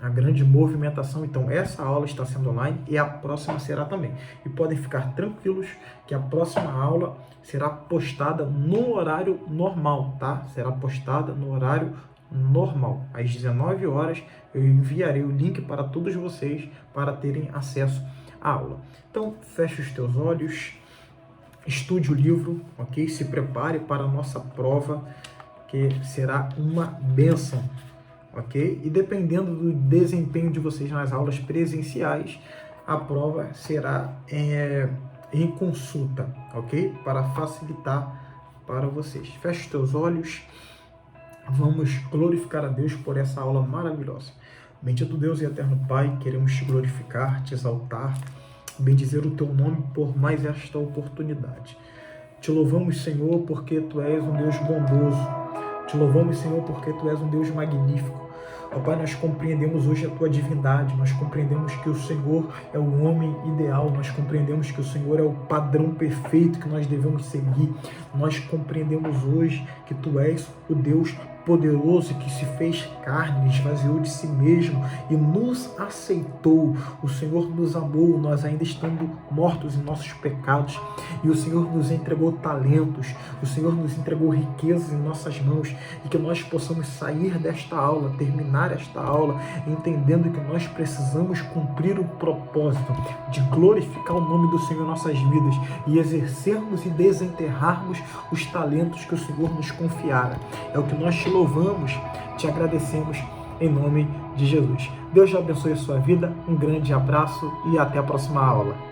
A: a grande movimentação. Então essa aula está sendo online e a próxima será também. E podem ficar tranquilos que a próxima aula será postada no horário normal, tá? Será postada no horário normal. Às 19 horas eu enviarei o link para todos vocês para terem acesso à aula. Então feche os teus olhos, estude o livro, ok? Se prepare para a nossa prova que será uma bênção, ok? E dependendo do desempenho de vocês nas aulas presenciais, a prova será em consulta, ok? Para facilitar para vocês. Feche os teus olhos, vamos glorificar a Deus por essa aula maravilhosa. Bendito Deus e eterno Pai, queremos te glorificar, te exaltar, bendizer o teu nome por mais esta oportunidade. Te louvamos, Senhor, porque tu és um Deus bondoso. Te louvamos, Senhor, porque tu és um Deus magnífico. Ó Pai, nós compreendemos hoje a tua divindade, nós compreendemos que o Senhor é o homem ideal, nós compreendemos que o Senhor é o padrão perfeito que nós devemos seguir. Nós compreendemos hoje que tu és o Deus poderoso que se fez carne, esvaziou de si mesmo e nos aceitou. O Senhor nos amou, nós ainda estando mortos em nossos pecados, e o Senhor nos entregou talentos, o Senhor nos entregou riquezas em nossas mãos, e que nós possamos sair desta aula, terminar esta aula, entendendo que nós precisamos cumprir o propósito de glorificar o nome do Senhor em nossas vidas e exercermos e desenterrarmos os talentos que o Senhor nos confiara. É o que nós te louvamos, te agradecemos em nome de Jesus. Deus te abençoe a sua vida, um grande abraço e até a próxima aula.